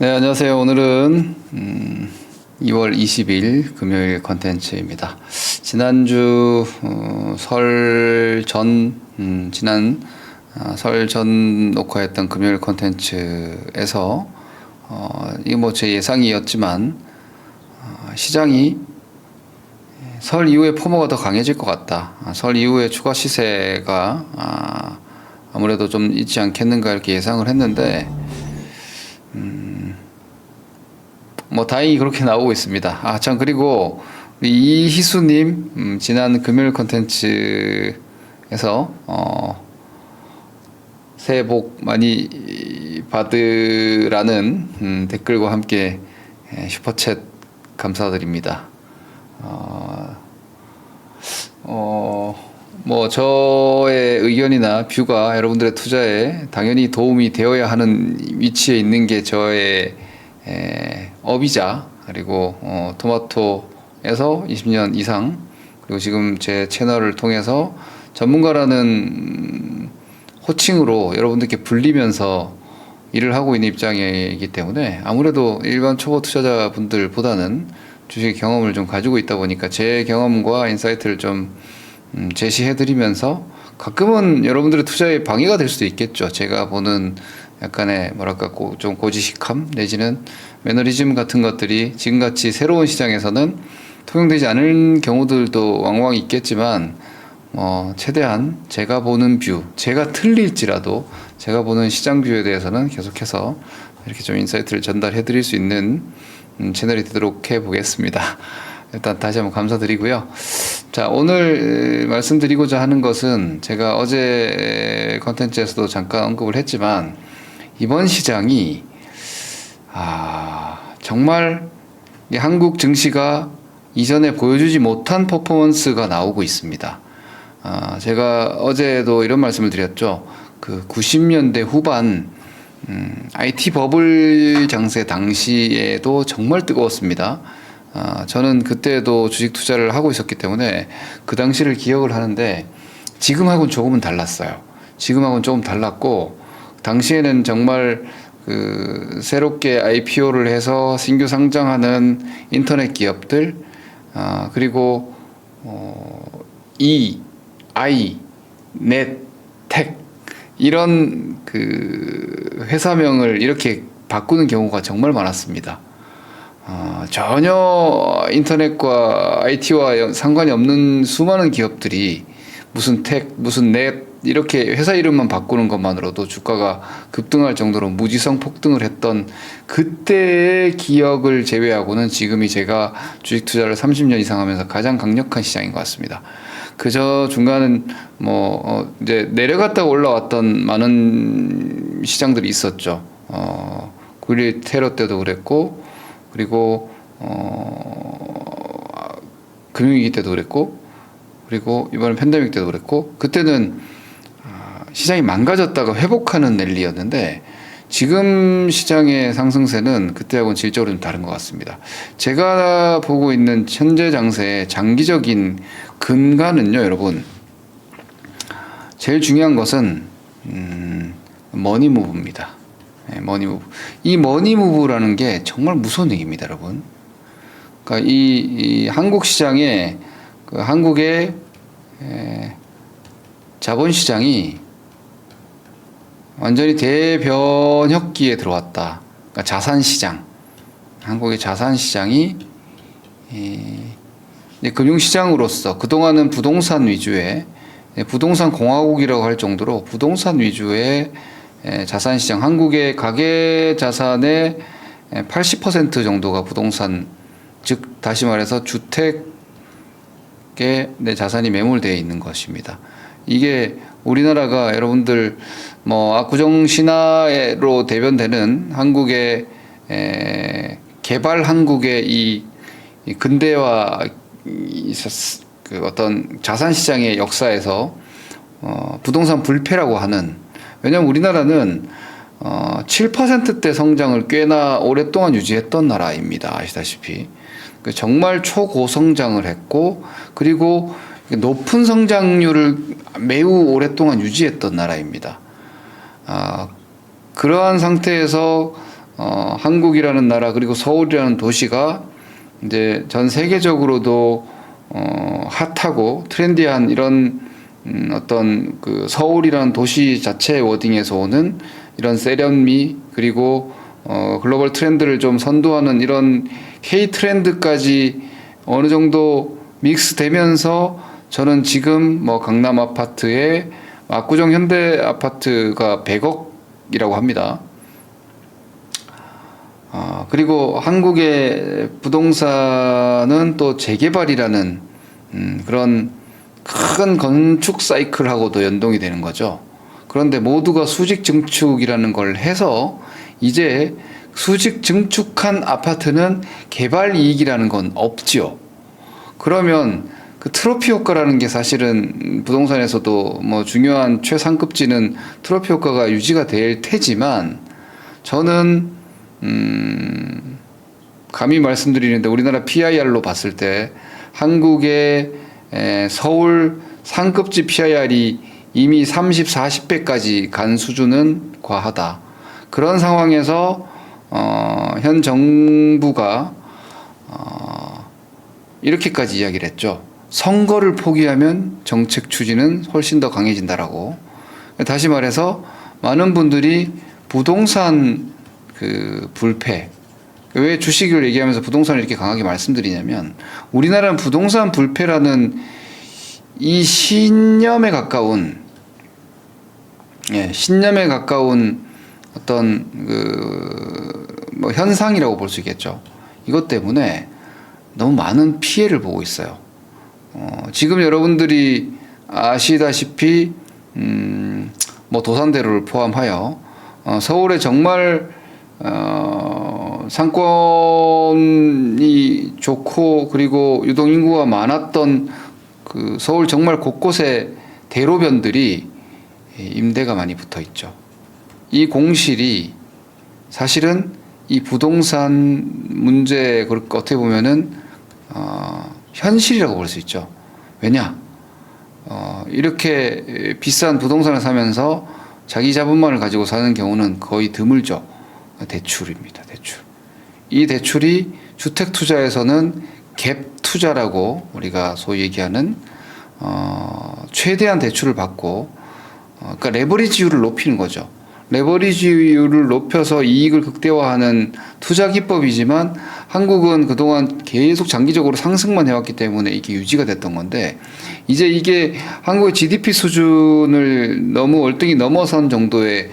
네, 안녕하세요. 오늘은 2월 20일 금요일 컨텐츠입니다. 지난주 설 전 설 전 녹화했던 금요일 컨텐츠에서 이게 뭐 제 예상이었지만 시장이 설 이후에 포모가 더 강해질 것 같다. 설 이후에 추가 시세가 아무래도 좀 있지 않겠는가 이렇게 예상을 했는데 뭐 다행히 그렇게 나오고 있습니다. 참 그리고 우리 이희수님 지난 금요일 컨텐츠에서 새해 복 많이 받으라는 댓글과 함께 슈퍼챗 감사드립니다. 뭐 저의 의견이나 뷰가 여러분들의 투자에 당연히 도움이 되어야 하는 위치에 있는 게 저의 업이자, 그리고 토마토에서 20년 이상, 그리고 지금 제 채널을 통해서 전문가라는 호칭으로 여러분들께 불리면서 일을 하고 있는 입장이기 때문에 아무래도 일반 초보 투자자분들보다는 주식 경험을 좀 가지고 있다 보니까 제 경험과 인사이트를 좀 제시해드리면서 가끔은 여러분들의 투자에 방해가 될 수도 있겠죠. 제가 보는 약간의 뭐랄까 좀 고지식함 내지는 매너리즘 같은 것들이 지금같이 새로운 시장에서는 통용되지 않을 경우들도 왕왕 있겠지만 최대한 제가 보는 뷰, 제가 틀릴지라도 제가 보는 시장 뷰에 대해서는 계속해서 이렇게 좀 인사이트를 전달해 드릴 수 있는 채널이 되도록 해 보겠습니다. 일단 다시 한번 감사드리고요. 자, 오늘 말씀드리고자 하는 것은 제가 어제 컨텐츠에서도 잠깐 언급을 했지만 이번 시장이 정말 한국 증시가 이전에 보여주지 못한 퍼포먼스가 나오고 있습니다. 제가 어제도 이런 말씀을 드렸죠. 그 90년대 후반 IT 버블 장세 당시에도 정말 뜨거웠습니다. 저는 그때도 주식 투자를 하고 있었기 때문에 그 당시를 기억을 하는데 지금하고는 조금은 달랐어요. 지금하고는 조금 달랐고 당시에는 정말 그 새롭게 IPO를 해서 신규 상장하는 인터넷 기업들, 그리고 넷, 텍 이런 그 회사명을 이렇게 바꾸는 경우가 정말 많았습니다. 전혀 인터넷과 IT와 상관이 없는 수많은 기업들이 무슨 텍, 무슨 넷 이렇게 회사 이름만 바꾸는 것만으로도 주가가 급등할 정도로 무지성 폭등을 했던 그때의 기억을 제외하고는 지금이 제가 주식 투자를 30년 이상 하면서 가장 강력한 시장인 것 같습니다. 그저 중간은 이제 내려갔다가 올라왔던 많은 시장들이 있었죠. 9.11 테러 때도 그랬고, 그리고 금융위기 때도 그랬고, 그리고 이번에 팬데믹 때도 그랬고, 그때는 시장이 망가졌다가 회복하는 랠리였는데 지금 시장의 상승세는 그때하고는 질적으로 좀 다른 것 같습니다. 제가 보고 있는 현재 장세의 장기적인 근간은요, 여러분, 제일 중요한 것은 머니무브입니다. 머니무브. 이 머니무브라는 게 정말 무서운 얘기입니다, 여러분. 그러니까 이 한국 시장에 한국의 자본시장이 완전히 대변혁기에 들어왔다. 그러니까 자산시장, 한국의 자산시장이 금융시장으로서 그동안은 부동산 위주의 부동산 공화국이라고 할 정도로 부동산 위주의 자산시장, 한국의 가계 자산의 80% 정도가 부동산, 즉 다시 말해서 주택에 내 자산이 매몰되어 있는 것입니다. 이게 우리나라가 여러분들 압구정 신화로 대변되는 한국의 개발 한국의 이 근대화 그 어떤 자산 시장의 역사에서 부동산 불패라고 하는, 왜냐하면 우리나라는 7%대 성장을 꽤나 오랫동안 유지했던 나라입니다. 아시다시피 정말 초고성장을 했고, 그리고 높은 성장률을 매우 오랫동안 유지했던 나라입니다. 그러한 상태에서 한국이라는 나라 그리고 서울이라는 도시가 이제 전 세계적으로도 핫하고 트렌디한 이런 어떤 그 서울이라는 도시 자체의 워딩에서 오는 이런 세련미 그리고 글로벌 트렌드를 좀 선도하는 이런 K 트렌드까지 어느 정도 믹스되면서 저는 지금 뭐 강남 아파트에 압구정 현대 아파트가 100억이라고 합니다. 그리고 한국의 부동산은 또 재개발이라는 그런 큰 건축 사이클하고도 연동이 되는 거죠. 그런데 모두가 수직 증축이라는 걸 해서 이제 수직 증축한 아파트는 개발 이익이라는 건 없지요. 그러면 그 트로피 효과라는 게 사실은 부동산에서도 뭐 중요한 최상급지는 트로피 효과가 유지가 될 테지만 저는 감히 말씀드리는데 우리나라 PIR로 봤을 때 한국의 서울 상급지 PIR이 이미 30, 40배까지 간 수준은 과하다. 그런 상황에서 현 정부가 이렇게까지 이야기를 했죠. 선거를 포기하면 정책 추진은 훨씬 더 강해진다라고. 다시 말해서 많은 분들이 부동산 그 불패, 왜 주식을 얘기하면서 부동산을 이렇게 강하게 말씀드리냐면 우리나라는 부동산 불패라는 이 신념에 가까운 어떤 뭐 현상이라고 볼 수 있겠죠. 이것 때문에 너무 많은 피해를 보고 있어요. 지금 여러분들이 아시다시피 뭐 도산대로를 포함하여 서울에 정말 상권이 좋고 그리고 유동 인구가 많았던 그 서울 정말 곳곳에 대로변들이 임대가 많이 붙어 있죠. 이 공실이 사실은 이 부동산 문제 어떻게 보면은 현실이라고 볼 수 있죠. 왜냐? 이렇게 비싼 부동산을 사면서 자기 자본만을 가지고 사는 경우는 거의 드물죠. 대출입니다. 대출. 이 대출이 주택 투자에서는 갭 투자라고 우리가 소위 얘기하는 최대한 대출을 받고 그러니까 레버리지율을 높이는 거죠. 레버리지율을 높여서 이익을 극대화하는 투자 기법이지만 한국은 그동안 계속 장기적으로 상승만 해왔기 때문에 이게 유지가 됐던 건데 이제 이게 한국의 GDP 수준을 너무 월등히 넘어선 정도의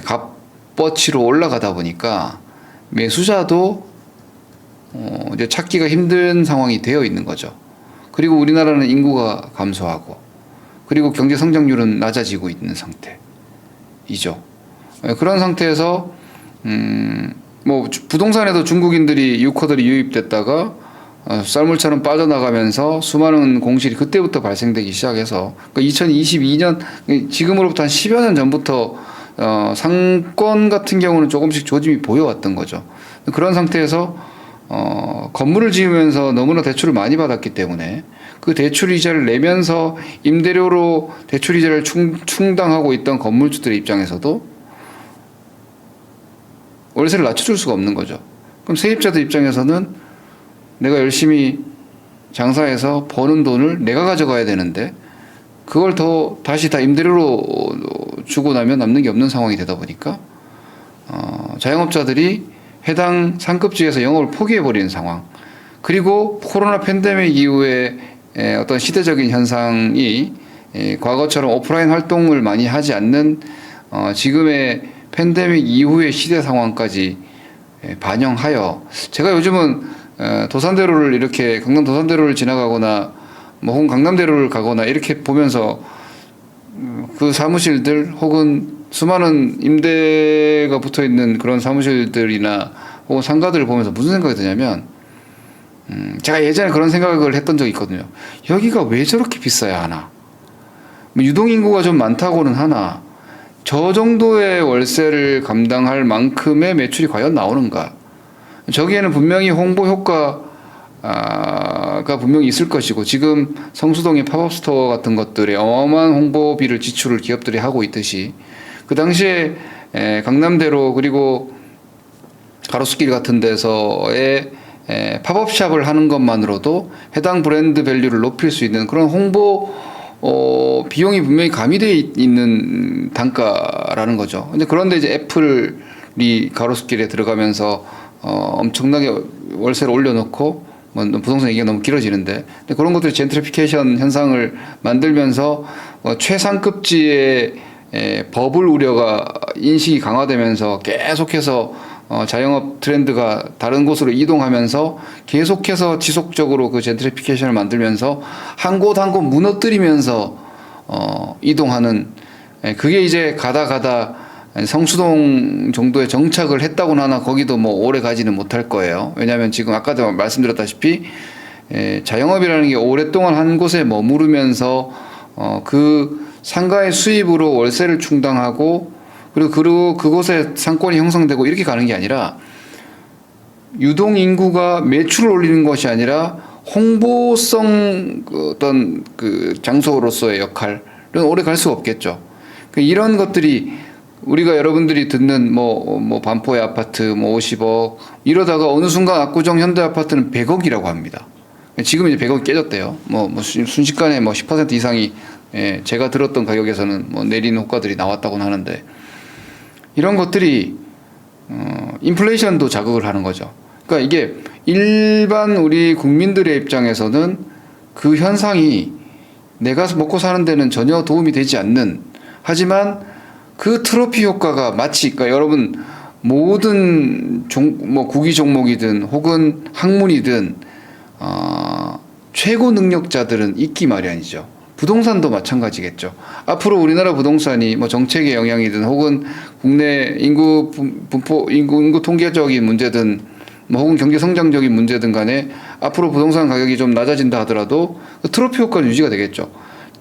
값어치로 올라가다 보니까 매수자도 이제 찾기가 힘든 상황이 되어 있는 거죠. 그리고 우리나라는 인구가 감소하고 그리고 경제 성장률은 낮아지고 있는 상태이죠. 그런 상태에서 뭐 부동산에도 중국인들이 유커들이 유입됐다가 썰물처럼 빠져나가면서 수많은 공실이 그때부터 발생되기 시작해서 그러니까 2022년 지금으로부터 한 10여 년 전부터 상권 같은 경우는 조금씩 조짐이 보여왔던 거죠. 그런 상태에서 건물을 지으면서 너무나 대출을 많이 받았기 때문에 그 대출 이자를 내면서 임대료로 대출 이자를 충당하고 있던 건물주들의 입장에서도 월세를 낮춰줄 수가 없는 거죠. 그럼 세입자들 입장에서는 내가 열심히 장사해서 버는 돈을 내가 가져가야 되는데 그걸 다시 다 임대료로 주고 나면 남는 게 없는 상황이 되다 보니까 자영업자들이 해당 상급지에서 영업을 포기해버리는 상황. 그리고 코로나 팬데믹 이후에 어떤 시대적인 현상이 과거처럼 오프라인 활동을 많이 하지 않는 지금의 팬데믹 이후의 시대 상황까지 반영하여 제가 요즘은 도산대로를 이렇게 강남 도산대로를 지나가거나 뭐 혹은 강남대로를 가거나 이렇게 보면서 그 사무실들 혹은 수많은 임대가 붙어 있는 그런 사무실들이나 혹은 상가들을 보면서 무슨 생각이 드냐면 제가 예전에 그런 생각을 했던 적이 있거든요. 여기가 왜 저렇게 비싸야 하나? 유동인구가 좀 많다고는 하나 저 정도의 월세를 감당할 만큼의 매출이 과연 나오는가? 저기에는 분명히 홍보 효과가 분명히 있을 것이고 지금 성수동의 팝업 스토어 같은 것들에 어마어마한 홍보비를 지출을 기업들이 하고 있듯이 그 당시에 강남대로 그리고 가로수길 같은 데서의 팝업샵을 하는 것만으로도 해당 브랜드 밸류를 높일 수 있는 그런 홍보 비용이 분명히 가미되어 있는 단가라는 거죠. 근데 그런데 이제 애플이 가로수길에 들어가면서 엄청나게 월세를 올려놓고 뭐 부동산 얘기가 너무 길어지는데 근데 그런 것들이 젠트리피케이션 현상을 만들면서 최상급지의 버블 우려가 인식이 강화되면서 계속해서 자영업 트렌드가 다른 곳으로 이동하면서 계속해서 지속적으로 그 젠트리피케이션을 만들면서 한 곳 한 곳 무너뜨리면서 이동하는 그게 이제 가다 성수동 정도에 정착을 했다고는 하나 거기도 뭐 오래 가지는 못할 거예요. 왜냐하면 지금 아까도 말씀드렸다시피 자영업이라는 게 오랫동안 한 곳에 머무르면서 그 상가의 수입으로 월세를 충당하고 그리고 그곳에 상권이 형성되고 이렇게 가는 게 아니라 유동 인구가 매출을 올리는 것이 아니라 홍보성 어떤 그 장소로서의 역할은 오래 갈 수가 없겠죠. 이런 것들이 우리가 여러분들이 듣는 뭐 반포의 아파트 뭐 50억 이러다가 어느 순간 압구정 현대 아파트는 100억이라고 합니다. 지금 이제 100억이 깨졌대요. 뭐 순식간에 뭐 10% 이상이 제가 들었던 가격에서는 뭐 내리는 효과들이 나왔다고는 하는데 이런 것들이 인플레이션도 자극을 하는 거죠. 그러니까 이게 일반 우리 국민들의 입장에서는 그 현상이 내가 먹고 사는 데는 전혀 도움이 되지 않는 하지만 그 트로피 효과가 마치 그러니까 여러분 모든 뭐 구기 종목이든 혹은 학문이든 최고 능력자들은 있기 마련이죠. 부동산도 마찬가지겠죠. 앞으로 우리나라 부동산이 뭐 정책의 영향이든 혹은 국내 인구 분포, 인구 통계적인 문제든 뭐 혹은 경제 성장적인 문제든 간에 앞으로 부동산 가격이 좀 낮아진다 하더라도 그 트로피 효과는 유지가 되겠죠.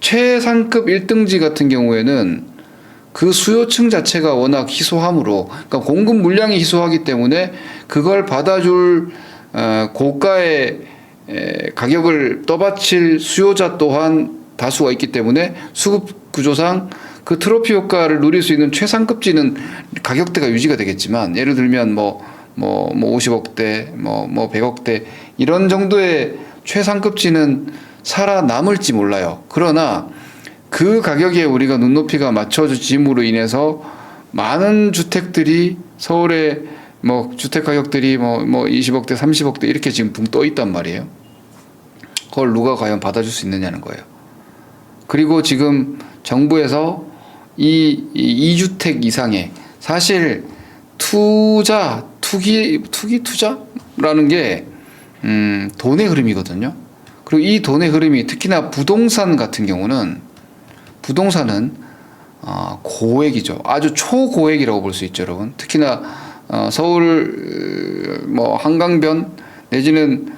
최상급 1등지 같은 경우에는 그 수요층 자체가 워낙 희소하므로 그러니까 공급 물량이 희소하기 때문에 그걸 받아줄 고가의 가격을 떠받칠 수요자 또한 다수가 있기 때문에 수급 구조상 그 트로피 효과를 누릴 수 있는 최상급지는 가격대가 유지가 되겠지만 예를 들면 뭐 50억대 뭐 100억대 이런 정도의 최상급지는 살아남을지 몰라요. 그러나 그 가격에 우리가 눈높이가 맞춰짐으로 인해서 많은 주택들이 서울에 뭐 주택 가격들이 뭐 20억대 30억대 이렇게 지금 붕 떠 있단 말이에요. 그걸 누가 과연 받아줄 수 있느냐는 거예요. 그리고 지금 정부에서 이 2주택 이상의 사실 투자라는 게 돈의 흐름이거든요. 그리고 이 돈의 흐름이 특히나 부동산 같은 경우는 부동산은 고액이죠. 아주 초고액이라고 볼 수 있죠, 여러분. 특히나 서울 뭐 한강변 내지는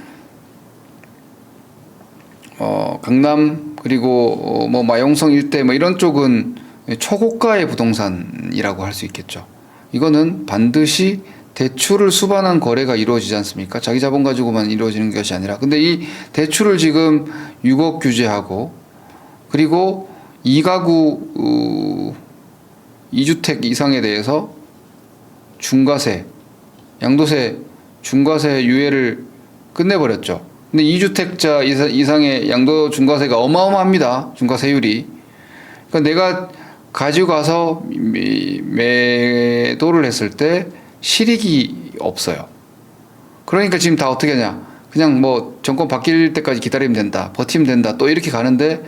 강남 그리고 뭐 마용성 일대 뭐 이런 쪽은 초고가의 부동산이라고 할 수 있겠죠. 이거는 반드시 대출을 수반한 거래가 이루어지지 않습니까? 자기 자본 가지고만 이루어지는 것이 아니라 근데 이 대출을 지금 6억 규제하고 그리고 2가구 2주택 이상에 대해서 중과세 양도세 중과세 유예를 끝내버렸죠. 근데 2주택자 이상의 양도 중과세가 어마어마합니다. 중과세율이. 그러니까 내가 가지고 가서 매도를 했을 때 실익이 없어요. 그러니까 지금 다 어떻게 하냐. 그냥 뭐 정권 바뀔 때까지 기다리면 된다. 버티면 된다. 또 이렇게 가는데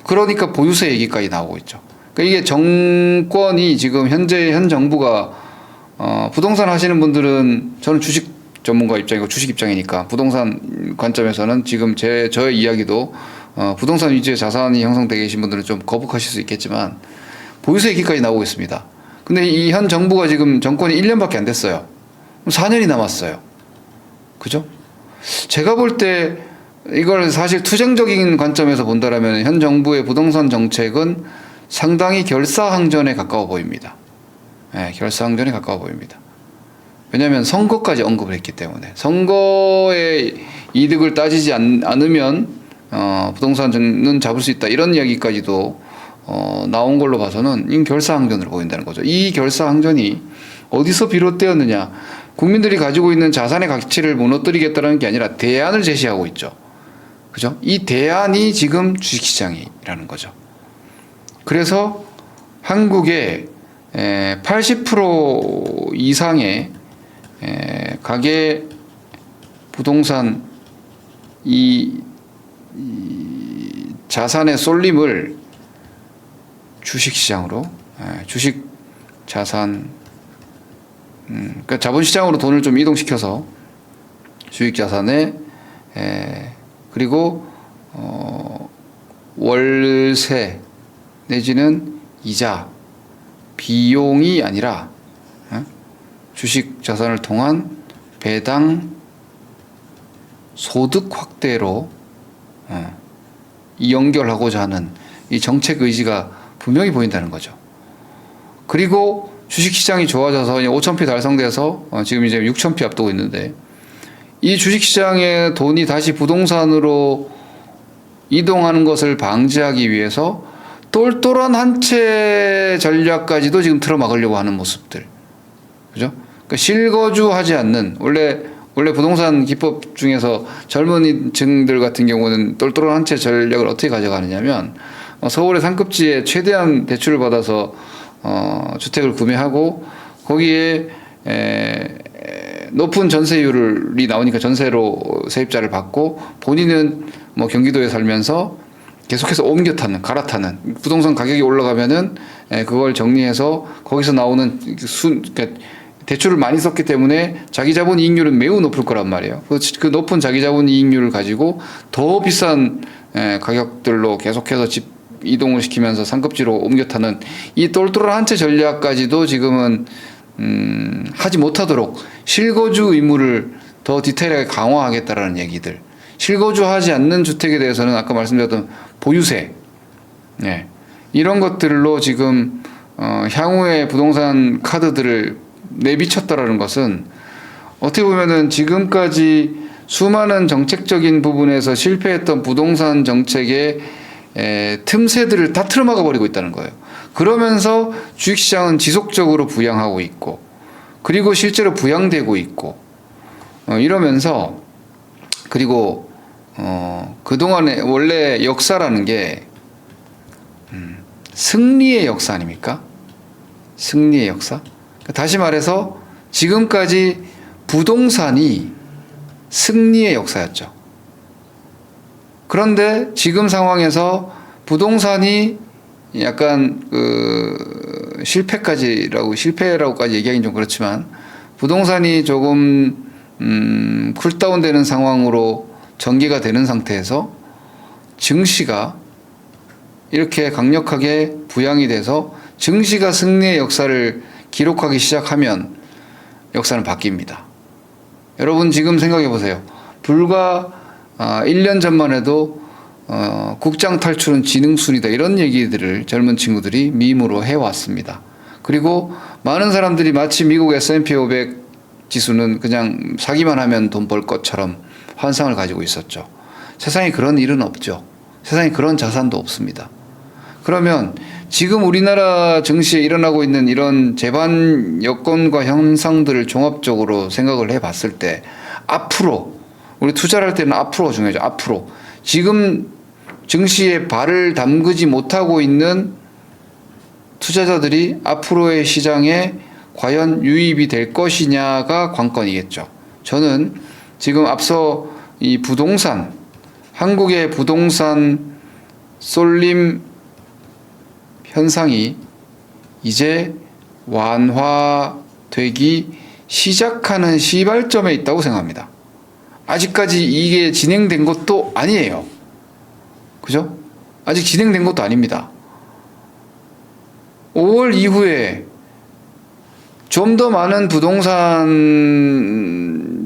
그러니까 보유세 얘기까지 나오고 있죠. 그러니까 이게 정권이 지금 현 정부가 부동산 하시는 분들은 저는 주식 전문가 입장이고 주식 입장이니까 부동산 관점에서는 지금 저의 이야기도 부동산 위주의 자산이 형성되어 계신 분들은 좀 거북하실 수 있겠지만 보유세 얘기까지 나오고 있습니다. 근데 이 현 정부가 지금 정권이 1년밖에 안 됐어요. 4년이 남았어요. 그죠? 제가 볼 때 이걸 사실 투쟁적인 관점에서 본다라면 현 정부의 부동산 정책은 상당히 결사항전에 가까워 보입니다. 네, 결사항전에 가까워 보입니다. 왜냐하면 선거까지 언급을 했기 때문에 선거의 이득을 따지지 않으면 부동산은 잡을 수 있다 이런 이야기까지도 나온 걸로 봐서는 이 결사항전으로 보인다는 거죠. 이 결사항전이 어디서 비롯되었느냐? 국민들이 가지고 있는 자산의 가치를 무너뜨리겠다는 게 아니라 대안을 제시하고 있죠. 그죠? 이 대안이 지금 주식시장이라는 거죠. 그래서 한국의 80% 이상의 가계 부동산 이 자산의 쏠림을 주식시장으로 주식 자산 그러니까 자본시장으로 돈을 좀 이동시켜서 주식 자산에 그리고 월세 내지는 이자 비용이 아니라 주식 자산을 통한 배당 소득 확대로 연결하고자 하는 이 정책 의지가 분명히 보인다는 거죠. 그리고 주식시장이 좋아져서 5,000피 달성돼서 지금 이제 6,000피 앞두고 있는데 이 주식시장의 돈이 다시 부동산으로 이동하는 것을 방지하기 위해서 똘똘한 한 채 전략까지도 지금 틀어막으려고 하는 모습들. 그죠? 그러니까 실거주하지 않는 원래 부동산 기법 중에서 젊은이층들 같은 경우는 똘똘한 한 채 전략을 어떻게 가져가느냐면 서울의 상급지에 최대한 대출을 받아서 주택을 구매하고 거기에 높은 전세율이 나오니까 전세로 세입자를 받고 본인은 뭐 경기도에 살면서 계속해서 옮겨 타는, 갈아타는 부동산 가격이 올라가면은 그걸 정리해서 거기서 나오는 그러니까 대출을 많이 썼기 때문에 자기 자본 이익률은 매우 높을 거란 말이에요. 그 높은 자기 자본 이익률을 가지고 더 비싼 가격들로 계속해서 집 이동을 시키면서 상급지로 옮겨 타는 이 똘똘한 한 채 전략까지도 지금은 하지 못하도록 실거주 의무를 더 디테일하게 강화하겠다라는 얘기들. 실거주하지 않는 주택에 대해서는 아까 말씀드렸던 보유세, 이런 것들로 지금 향후의 부동산 카드들을 내비쳤다라는 것은 어떻게 보면은 지금까지 수많은 정책적인 부분에서 실패했던 부동산 정책의 틈새들을 다 틀어막아 버리고 있다는 거예요. 그러면서 주식시장은 지속적으로 부양하고 있고 그리고 실제로 부양되고 있고 이러면서 그리고 그동안에 원래 역사라는 게 승리의 역사 아닙니까? 승리의 역사? 다시 말해서 지금까지 부동산이 승리의 역사였죠. 그런데 지금 상황에서 부동산이 약간 실패라고까지 얘기하기는 좀 그렇지만 부동산이 조금 쿨다운되는 상황으로 전개가 되는 상태에서 증시가 이렇게 강력하게 부양이 돼서 증시가 승리의 역사를 기록하기 시작하면 역사는 바뀝니다. 여러분 지금 생각해 보세요. 불과 1년 전만 해도 국장 탈출은 지능순이다 이런 얘기들을 젊은 친구들이 밈으로 해왔습니다. 그리고 많은 사람들이 마치 미국 S&P 500 지수는 그냥 사기만 하면 돈 벌 것처럼 환상을 가지고 있었죠. 세상에 그런 일은 없죠. 세상에 그런 자산도 없습니다. 그러면 지금 우리나라 증시에 일어나고 있는 이런 재반 여건과 현상들을 종합적으로 생각을 해봤을 때 앞으로 우리 투자를 할 때는 앞으로 중요하죠. 앞으로 지금 증시에 발을 담그지 못하고 있는 투자자들이 앞으로의 시장에 과연 유입이 될 것이냐가 관건이겠죠. 저는 지금 앞서 이 부동산, 한국의 부동산 쏠림 현상이 이제 완화되기 시작하는 시발점에 있다고 생각합니다. 아직까지 이게 진행된 것도 아니에요. 그죠? 아직 진행된 것도 아닙니다. 5월 이후에 좀 더 많은 부동산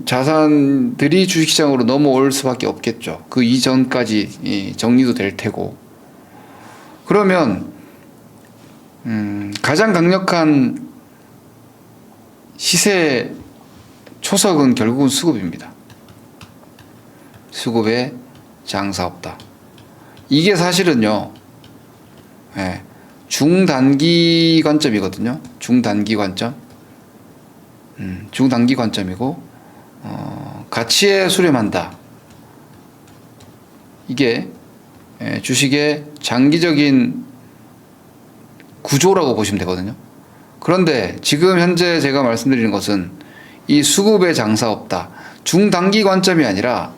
자산들이 주식시장으로 넘어올 수밖에 없겠죠. 그 이전까지 정리도 될 테고. 그러면 가장 강력한 시세 초석은 결국은 수급입니다. 수급에 장사 없다. 이게 사실은요, 중단기 관점이거든요. 중단기 관점. 중단기 관점이고 가치에 수렴한다. 이게 주식의 장기적인 구조라고 보시면 되거든요. 그런데 지금 현재 제가 말씀드리는 것은 이 수급의 장사 없다. 중단기 관점이 아니라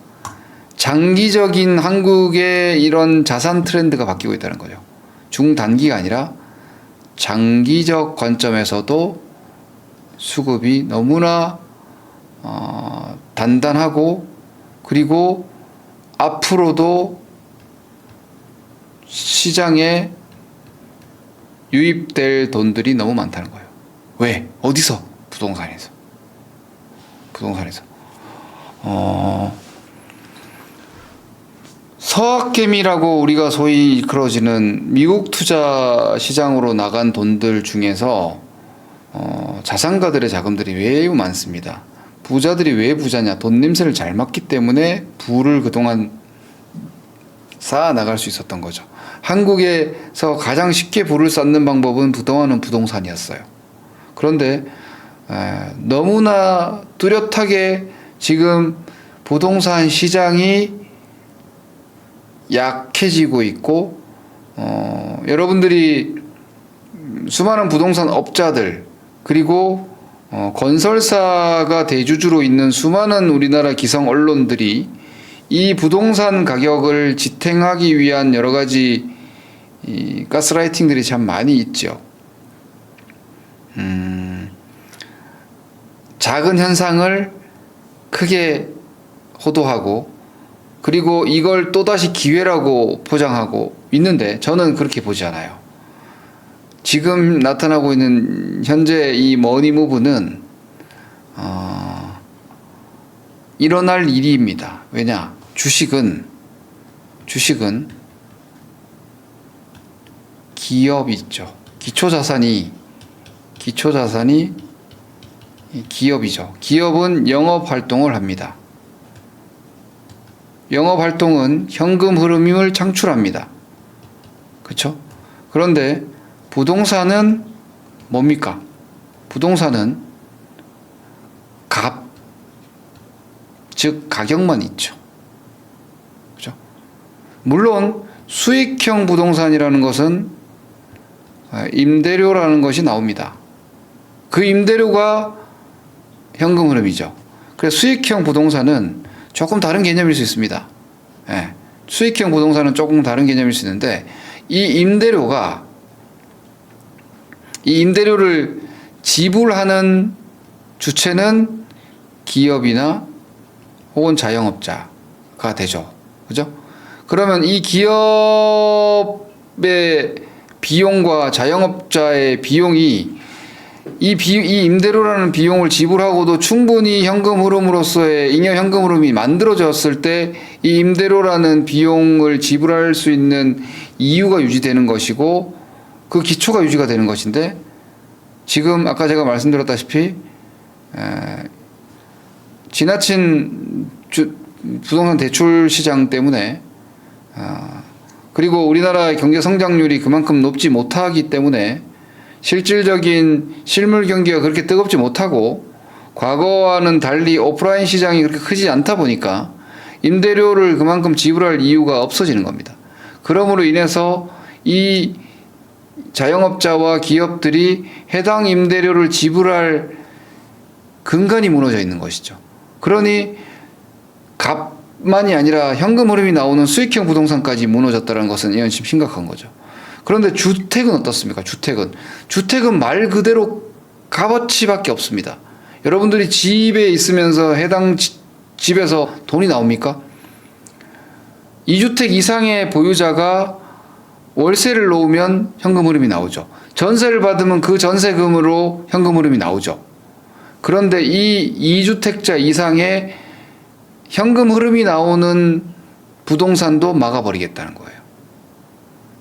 장기적인 한국의 이런 자산 트렌드가 바뀌고 있다는 거죠. 중단기가 아니라 장기적 관점에서도 수급이 너무나 단단하고 그리고 앞으로도 시장에 유입될 돈들이 너무 많다는 거예요. 왜? 어디서? 부동산에서. 서학개미라고 우리가 소위 일컬어지는 미국 투자 시장으로 나간 돈들 중에서 자산가들의 자금들이 매우 많습니다. 부자들이 왜 부자냐? 돈 냄새를 잘 맡기 때문에 부를 그동안 쌓아 나갈 수 있었던 거죠. 한국에서 가장 쉽게 부를 쌓는 방법은 그동안은 부동산이었어요. 그런데 너무나 뚜렷하게 지금 부동산 시장이 약해지고 있고 여러분들이 수많은 부동산 업자들 그리고 건설사가 대주주로 있는 수많은 우리나라 기성 언론들이 이 부동산 가격을 지탱하기 위한 여러 가지 이 가스라이팅들이 참 많이 있죠. 작은 현상을 크게 호도하고 그리고 이걸 또다시 기회라고 포장하고 있는데 저는 그렇게 보지 않아요. 지금 나타나고 있는 현재 이 머니무브는 일어날 일입니다. 왜냐? 주식은 기업이 있죠. 기초자산이 기업이죠. 기업은 영업 활동을 합니다. 영업 활동은 현금 흐름을 창출합니다. 그렇죠? 그런데 부동산은 뭡니까? 부동산은 값, 즉 가격만 있죠. 그렇죠? 물론 수익형 부동산이라는 것은 임대료라는 것이 나옵니다. 그 임대료가 현금 흐름이죠. 그래서 수익형 부동산은 조금 다른 개념일 수 있습니다. 수익형 부동산은 조금 다른 개념일 수 있는데 이 임대료를 지불하는 주체는 기업이나 혹은 자영업자가 되죠. 그죠? 그러면 이 기업의 비용과 자영업자의 비용이 이 임대료라는 비용을 지불하고도 충분히 현금 흐름으로서의 잉여 현금 흐름이 만들어졌을 때 이 임대료라는 비용을 지불할 수 있는 이유가 유지되는 것이고 그 기초가 유지가 되는 것인데 지금 아까 제가 말씀드렸다시피 지나친 부동산 대출 시장 때문에 그리고 우리나라의 경제 성장률이 그만큼 높지 못하기 때문에 실질적인 실물 경기가 그렇게 뜨겁지 못하고 과거와는 달리 오프라인 시장이 그렇게 크지 않다 보니까 임대료를 그만큼 지불할 이유가 없어지는 겁니다. 그러므로 인해서 이 자영업자와 기업들이 해당 임대료를 지불할 근간이 무너져 있는 것이죠. 그러니 값만이 아니라 현금 흐름이 나오는 수익형 부동산까지 무너졌다는 것은 이건 지금 심각한 거죠. 그런데 주택은 어떻습니까? 주택은 말 그대로 값어치밖에 없습니다. 여러분들이 집에 있으면서 해당 집에서 돈이 나옵니까? 2주택 이상의 보유자가 월세를 놓으면 현금 흐름이 나오죠. 전세를 받으면 그 전세금으로 현금 흐름이 나오죠. 그런데 이 2주택자 이상의 현금 흐름이 나오는 부동산도 막아버리겠다는 거예요.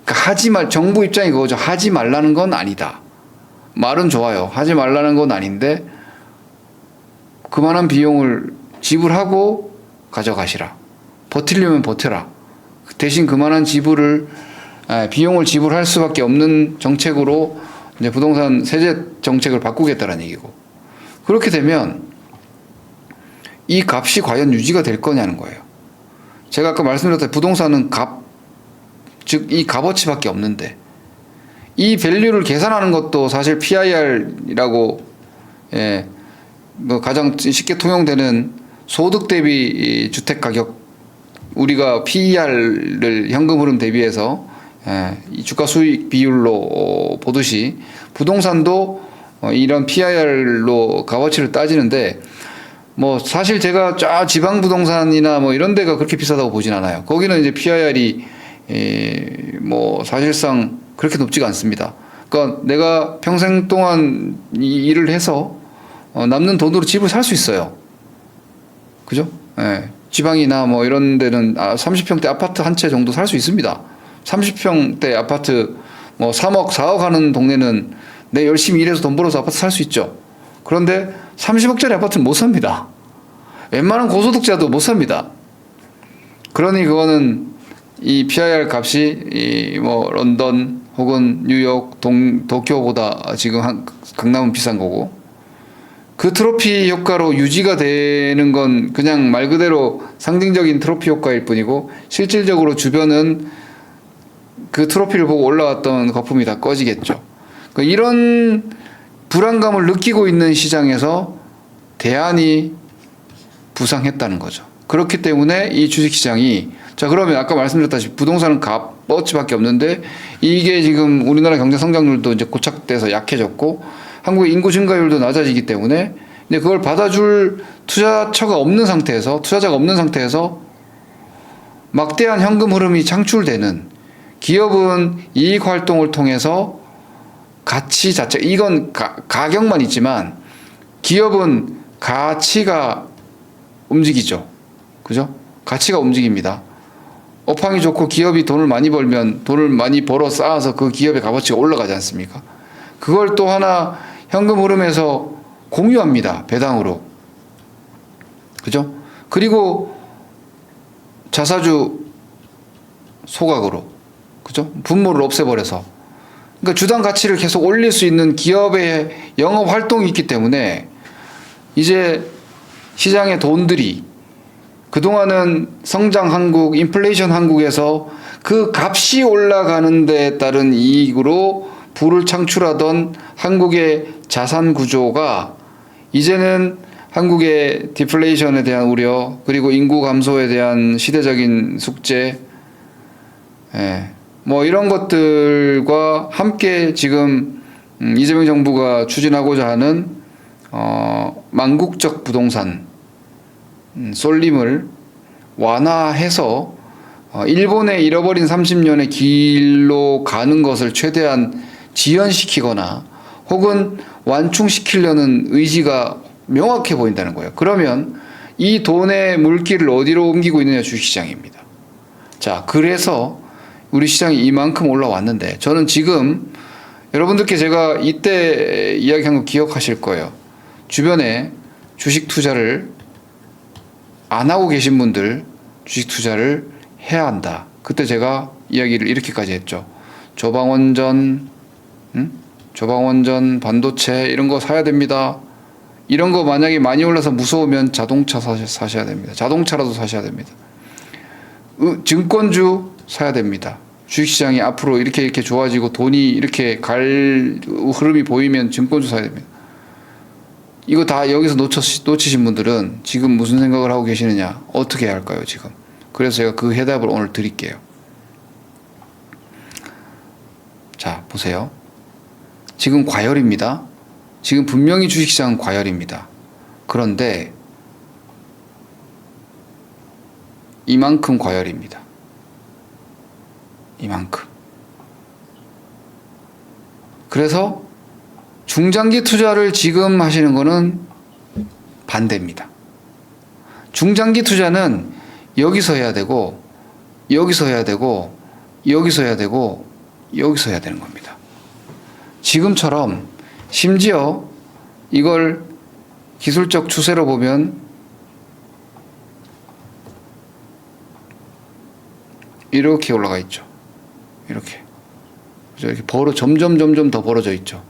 그러니까 정부 입장이 그거죠. 하지 말라는 건 아니다. 말은 좋아요. 하지 말라는 건 아닌데 그만한 비용을 지불하고 가져가시라. 버티려면 버텨라. 대신 그만한 비용을 지불할 수밖에 없는 정책으로 이제 부동산 세제 정책을 바꾸겠다는 얘기고. 그렇게 되면 이 값이 과연 유지가 될 거냐는 거예요. 제가 아까 말씀드렸던 부동산은 값, 즉 이 값어치밖에 없는데 이 밸류를 계산하는 것도 사실 PIR이라고, 예, 뭐 가장 쉽게 통용되는 소득 대비 주택 가격, 우리가 PER을 현금 흐름 대비해서, 예, 이 주가 수익 비율로 보듯이 부동산도 이런 PIR로 값어치를 따지는데, 뭐 사실 제가 쫙 지방 부동산이나 뭐 이런 데가 그렇게 비싸다고 보진 않아요. 거기는 이제 PIR이 뭐 사실상 그렇게 높지가 않습니다. 그러니까 내가 평생 동안 일을 해서 남는 돈으로 집을 살 수 있어요. 그죠? 예. 지방이나 뭐 이런 데는 30평대 아파트 한 채 정도 살 수 있습니다. 30평대 아파트 뭐 3억, 4억 하는 동네는 내 열심히 일해서 돈 벌어서 아파트 살 수 있죠. 그런데 30억짜리 아파트는 못 삽니다. 웬만한 고소득자도 못 삽니다. 그러니 그거는 이 PIR 값이 뭐 런던 혹은 뉴욕, 도쿄보다 지금 강남은 비싼 거고, 그 트로피 효과로 유지가 되는 건 그냥 말 그대로 상징적인 트로피 효과일 뿐이고, 실질적으로 주변은 그 트로피를 보고 올라왔던 거품이 다 꺼지겠죠. 그러니까 이런 불안감을 느끼고 있는 시장에서 대안이 부상했다는 거죠. 그렇기 때문에 이 주식시장이, 자 그러면 아까 말씀드렸다시피 부동산은 값어치밖에 없는데 이게 지금 우리나라 경제 성장률도 이제 고착돼서 약해졌고 한국의 인구 증가율도 낮아지기 때문에 이제 그걸 받아줄 투자처가 없는 상태에서, 투자자가 없는 상태에서 막대한 현금 흐름이 창출되는, 기업은 이익 활동을 통해서 가치 자체, 이건 가격만 있지만 기업은 가치가 움직이죠. 그죠? 가치가 움직입니다. 업황이 좋고 기업이 돈을 많이 벌면 돈을 많이 벌어 쌓아서 그 기업의 값어치가 올라가지 않습니까? 그걸 또 하나 현금 흐름에서 공유합니다. 배당으로. 그죠? 그리고 자사주 소각으로. 그죠? 분모를 없애버려서. 그러니까 주당 가치를 계속 올릴 수 있는 기업의 영업 활동이 있기 때문에 이제 시장의 돈들이 그동안은 성장 한국, 인플레이션 한국에서 그 값이 올라가는 데에 따른 이익으로 부를 창출하던 한국의 자산 구조가 이제는 한국의 디플레이션에 대한 우려, 그리고 인구 감소에 대한 시대적인 숙제, 뭐 이런 것들과 함께 지금 이재명 정부가 추진하고자 하는 망국적 부동산 쏠림을 완화해서 일본의 잃어버린 30년의 길로 가는 것을 최대한 지연시키거나 혹은 완충시키려는 의지가 명확해 보인다는 거예요. 그러면 이 돈의 물길을 어디로 옮기고 있느냐, 주식시장입니다. 자, 그래서 우리 시장이 이만큼 올라왔는데, 저는 지금 여러분들께 제가 이때 이야기한 거 기억하실 거예요. 주변에 주식 투자를 안 하고 계신 분들 주식 투자를 해야 한다. 그때 제가 이야기를 이렇게까지 했죠. 조방원전, 조방원전, 반도체 이런 거 사야 됩니다. 이런 거 만약에 많이 올라서 무서우면 자동차 사셔야 됩니다. 자동차라도 사셔야 됩니다. 증권주 사야 됩니다. 주식시장이 앞으로 이렇게 좋아지고 돈이 이렇게 갈 흐름이 보이면 증권주 사야 됩니다. 이거 다 여기서 놓치신 분들은 지금 무슨 생각을 하고 계시느냐, 어떻게 해야 할까요 지금? 그래서 제가 그 해답을 오늘 드릴게요. 자, 보세요. 지금 과열입니다. 지금 분명히 주식시장은 과열입니다. 그런데 이만큼 과열입니다. 이만큼. 그래서 중장기 투자를 지금 하시는 거는 반대입니다. 중장기 투자는 여기서 해야 되고, 여기서 해야 되고, 여기서 해야 되고, 여기서 해야 되는 겁니다. 지금처럼 심지어 이걸 기술적 추세로 보면 이렇게 올라가 있죠. 이렇게. 점점 더 벌어져 있죠.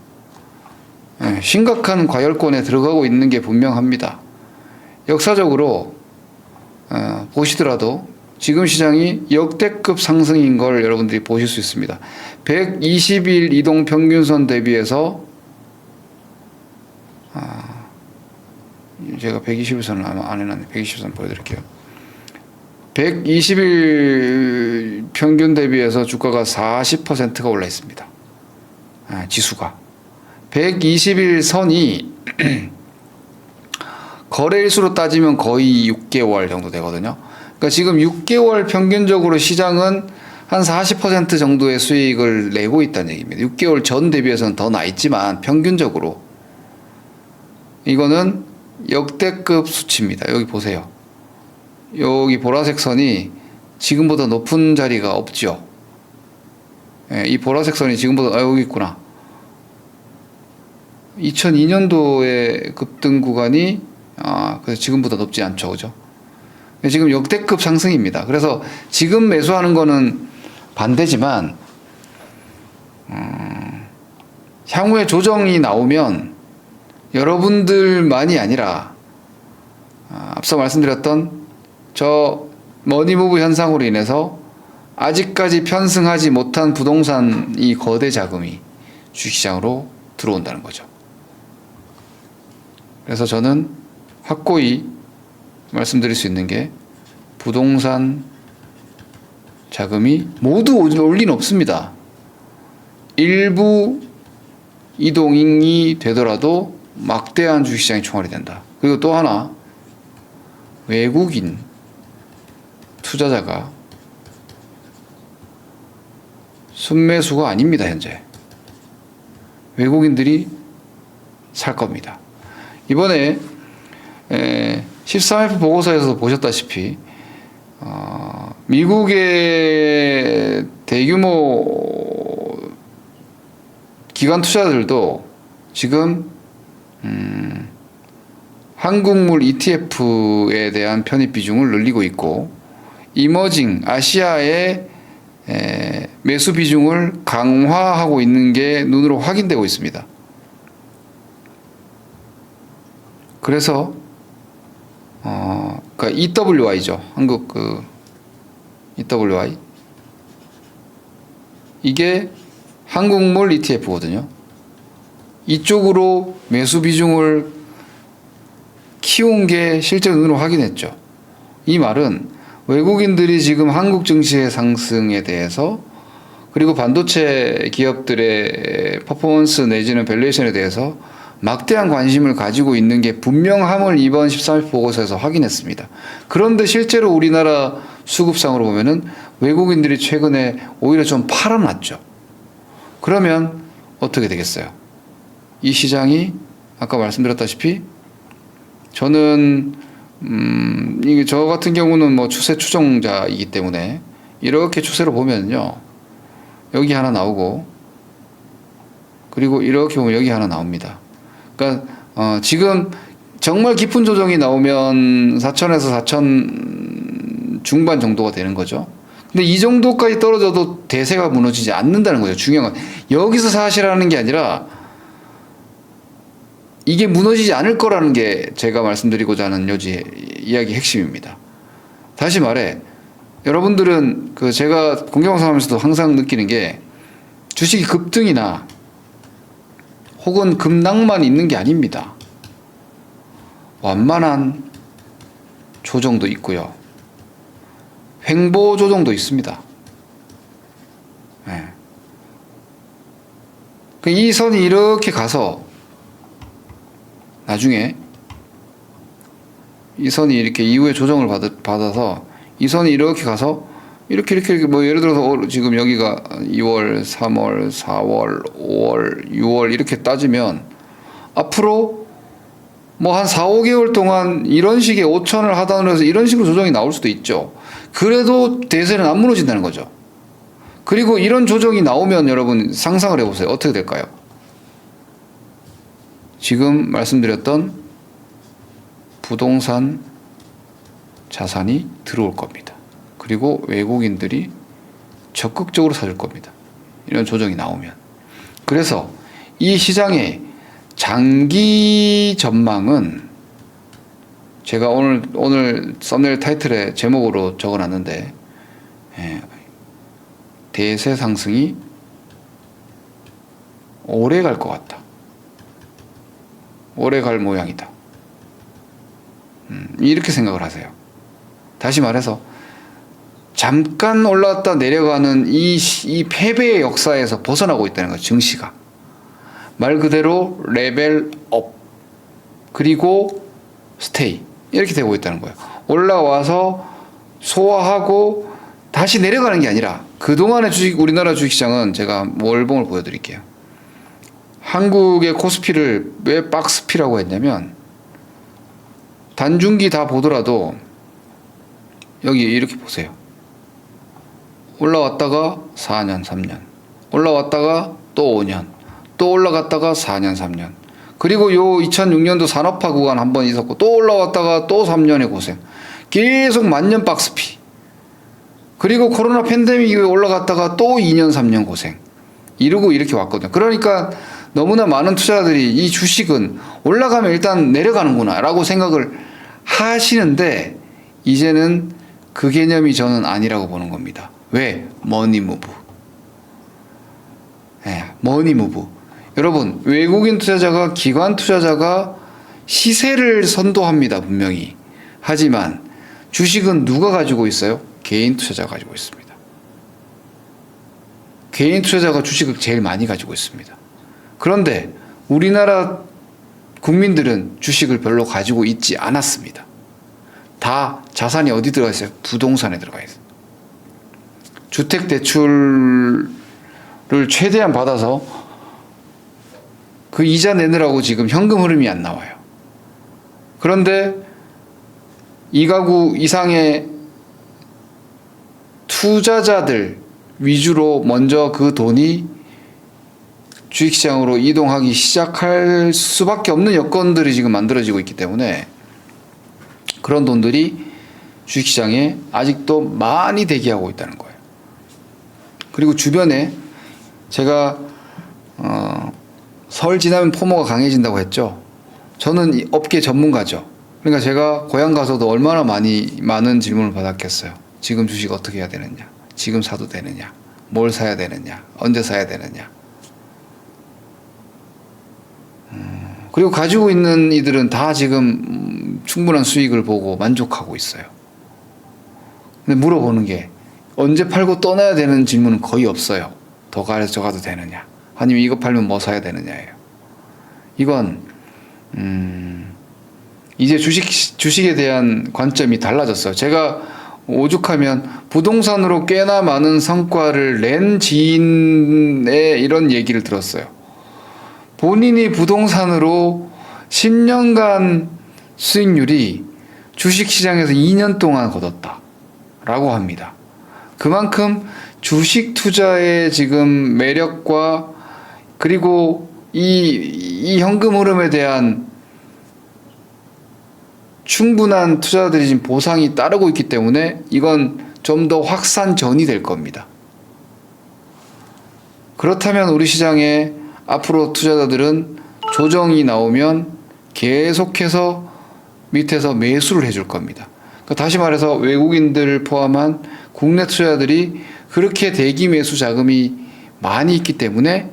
심각한 과열권에 들어가고 있는 게 분명합니다. 역사적으로 보시더라도 지금 시장이 역대급 상승인 걸 여러분들이 보실 수 있습니다. 120일 이동 평균선 대비해서 제가 120일선을 아마 안 해놨네. 120선 보여드릴게요. 120일 평균 대비해서 주가가 40%가 올라 있습니다. 지수가. 120일 선이 거래일수로 따지면 거의 6개월 정도 되거든요. 그러니까 지금 6개월 평균적으로 시장은 한 40% 정도의 수익을 내고 있다는 얘기입니다. 6개월 전 대비해서는 더 나 있지만 평균적으로 이거는 역대급 수치입니다. 여기 보세요. 여기 보라색 선이 지금보다 높은 자리가 없죠. 이 보라색 선이 지금보다 여기 있구나. 2002년도의 급등 구간이 그래서 지금보다 높지 않죠, 그죠? 지금 역대급 상승입니다. 그래서 지금 매수하는 거는 반대지만 향후에 조정이 나오면 여러분들만이 아니라 앞서 말씀드렸던 저 머니무브 현상으로 인해서 아직까지 편승하지 못한 부동산 이 거대 자금이 주식시장으로 들어온다는 거죠. 그래서 저는 확고히 말씀드릴 수 있는 게 부동산 자금이 모두 올 리는 없습니다. 일부 이동이 되더라도 막대한 주식시장이 총알이 된다. 그리고 또 하나, 외국인 투자자가 순매수가 아닙니다. 현재 외국인들이 살 겁니다. 이번에 13F 보고서에서 보셨다시피 미국의 대규모 기관 투자들도 지금 한국물 ETF에 대한 편입 비중을 늘리고 있고 이머징 아시아의 매수 비중을 강화하고 있는 게 눈으로 확인되고 있습니다. 그래서 그러니까 EWI죠. 한국 EWI 이게 한국물 ETF거든요. 이쪽으로 매수 비중을 키운 게 실제로 눈으로 확인했죠. 이 말은 외국인들이 지금 한국 증시의 상승에 대해서 그리고 반도체 기업들의 퍼포먼스 내지는 밸류에이션에 대해서 막대한 관심을 가지고 있는 게 분명함을 이번 13일 보고서에서 확인했습니다. 그런데 실제로 우리나라 수급상으로 보면은 외국인들이 최근에 오히려 좀 팔아놨죠. 그러면 어떻게 되겠어요? 이 시장이 아까 말씀드렸다시피 저는 이게 저 같은 경우는 뭐 추세 추종자이기 때문에 이렇게 추세로 보면요 여기 하나 나오고 그리고 이렇게 보면 여기 하나 나옵니다. 그러니까 지금 정말 깊은 조정이 나오면 4천에서 4천 중반 정도가 되는 거죠. 근데 이 정도까지 떨어져도 대세가 무너지지 않는다는 거죠. 중요한 건 여기서 사실하는 게 아니라 이게 무너지지 않을 거라는 게 제가 말씀드리고자 하는 이야기 핵심입니다. 다시 말해 여러분들은 제가 공개방송하면서도 항상 느끼는 게 주식이 급등이나 혹은 급락만 있는 게 아닙니다. 완만한 조정도 있고요. 횡보 조정도 있습니다. 네. 이 선이 이렇게 가서 나중에 이 선이 이렇게 이후에 조정을 받아서 이 선이 이렇게 가서 이렇게 뭐 예를 들어서 지금 여기가 2월, 3월, 4월, 5월, 6월 이렇게 따지면 앞으로 뭐 한 4, 5개월 동안 이런 식의 5천을 하단으로 해서 이런 식으로 조정이 나올 수도 있죠. 그래도 대세는 안 무너진다는 거죠. 그리고 이런 조정이 나오면 여러분 상상을 해보세요. 어떻게 될까요? 지금 말씀드렸던 부동산 자산이 들어올 겁니다. 그리고 외국인들이 적극적으로 사줄 겁니다. 이런 조정이 나오면. 그래서 이 시장에 장기 전망은 제가 오늘 썸네일 타이틀에 제목으로 적어놨는데, 대세 상승이 오래 갈 것 같다. 오래 갈 모양이다. 이렇게 생각을 하세요. 다시 말해서 잠깐 올라갔다 내려가는 이 패배의 역사에서 벗어나고 있다는 거예요. 증시가 말 그대로 레벨업 그리고 스테이 이렇게 되고 있다는 거예요. 올라와서 소화하고 다시 내려가는 게 아니라 그동안의 우리나라 주식시장은 제가 월봉을 보여드릴게요. 한국의 코스피를 왜 박스피라고 했냐면 단중기 다 보더라도 여기 이렇게 보세요. 올라왔다가 4년, 3년, 올라왔다가 또 5년, 또 올라갔다가 4년, 3년, 그리고 요 2006년도 산업화 구간 한번 있었고 또 올라왔다가 또 3년의 고생, 계속 만년 박스피. 그리고 코로나 팬데믹 이후에 올라갔다가 또 2년, 3년 고생 이러고 이렇게 왔거든요. 그러니까 너무나 많은 투자자들이 이 주식은 올라가면 일단 내려가는구나 라고 생각을 하시는데, 이제는 그 개념이 저는 아니라고 보는 겁니다. 왜? 머니무브. 머니무브. 여러분, 외국인 투자자가, 기관 투자자가 시세를 선도합니다, 분명히. 하지만 주식은 누가 가지고 있어요? 개인 투자자가 가지고 있습니다. 개인 투자자가 주식을 제일 많이 가지고 있습니다. 그런데 우리나라 국민들은 주식을 별로 가지고 있지 않았습니다. 다 자산이 어디 들어가 있어요? 부동산에 들어가 있어요. 주택대출을 최대한 받아서 그 이자 내느라고 지금 현금 흐름이 안 나와요. 그런데 2가구 이상의 투자자들 위주로 먼저 그 돈이 주식시장으로 이동하기 시작할 수밖에 없는 여건들이 지금 만들어지고 있기 때문에 그런 돈들이 주식시장에 아직도 많이 대기하고 있다는 거예요. 그리고 주변에 제가 설 지나면 포모가 강해진다고 했죠. 저는 이 업계 전문가죠. 그러니까 제가 고향 가서도 얼마나 많은 질문을 받았겠어요. 지금 주식 어떻게 해야 되느냐, 지금 사도 되느냐, 뭘 사야 되느냐, 언제 사야 되느냐. 그리고 가지고 있는 이들은 다 지금 충분한 수익을 보고 만족하고 있어요. 근데 물어보는 게 언제 팔고 떠나야 되는 질문은 거의 없어요. 더 가져가도 되느냐, 아니면 이거 팔면 뭐 사야 되느냐예요. 이건 이제 주식에 대한 관점이 달라졌어요. 제가 오죽하면 부동산으로 꽤나 많은 성과를 낸 지인의 이런 얘기를 들었어요. 본인이 부동산으로 10년간 수익률이 주식시장에서 2년 동안 거뒀다라고 합니다. 그만큼 주식 투자의 지금 매력과 그리고 이 현금 흐름에 대한 충분한 투자자들이 지금 보상이 따르고 있기 때문에 이건 좀 더 확산전이 될 겁니다. 그렇다면 우리 시장에 앞으로 투자자들은 조정이 나오면 계속해서 밑에서 매수를 해줄 겁니다. 그러니까 다시 말해서 외국인들을 포함한 국내 투자자들이 그렇게 대기 매수 자금이 많이 있기 때문에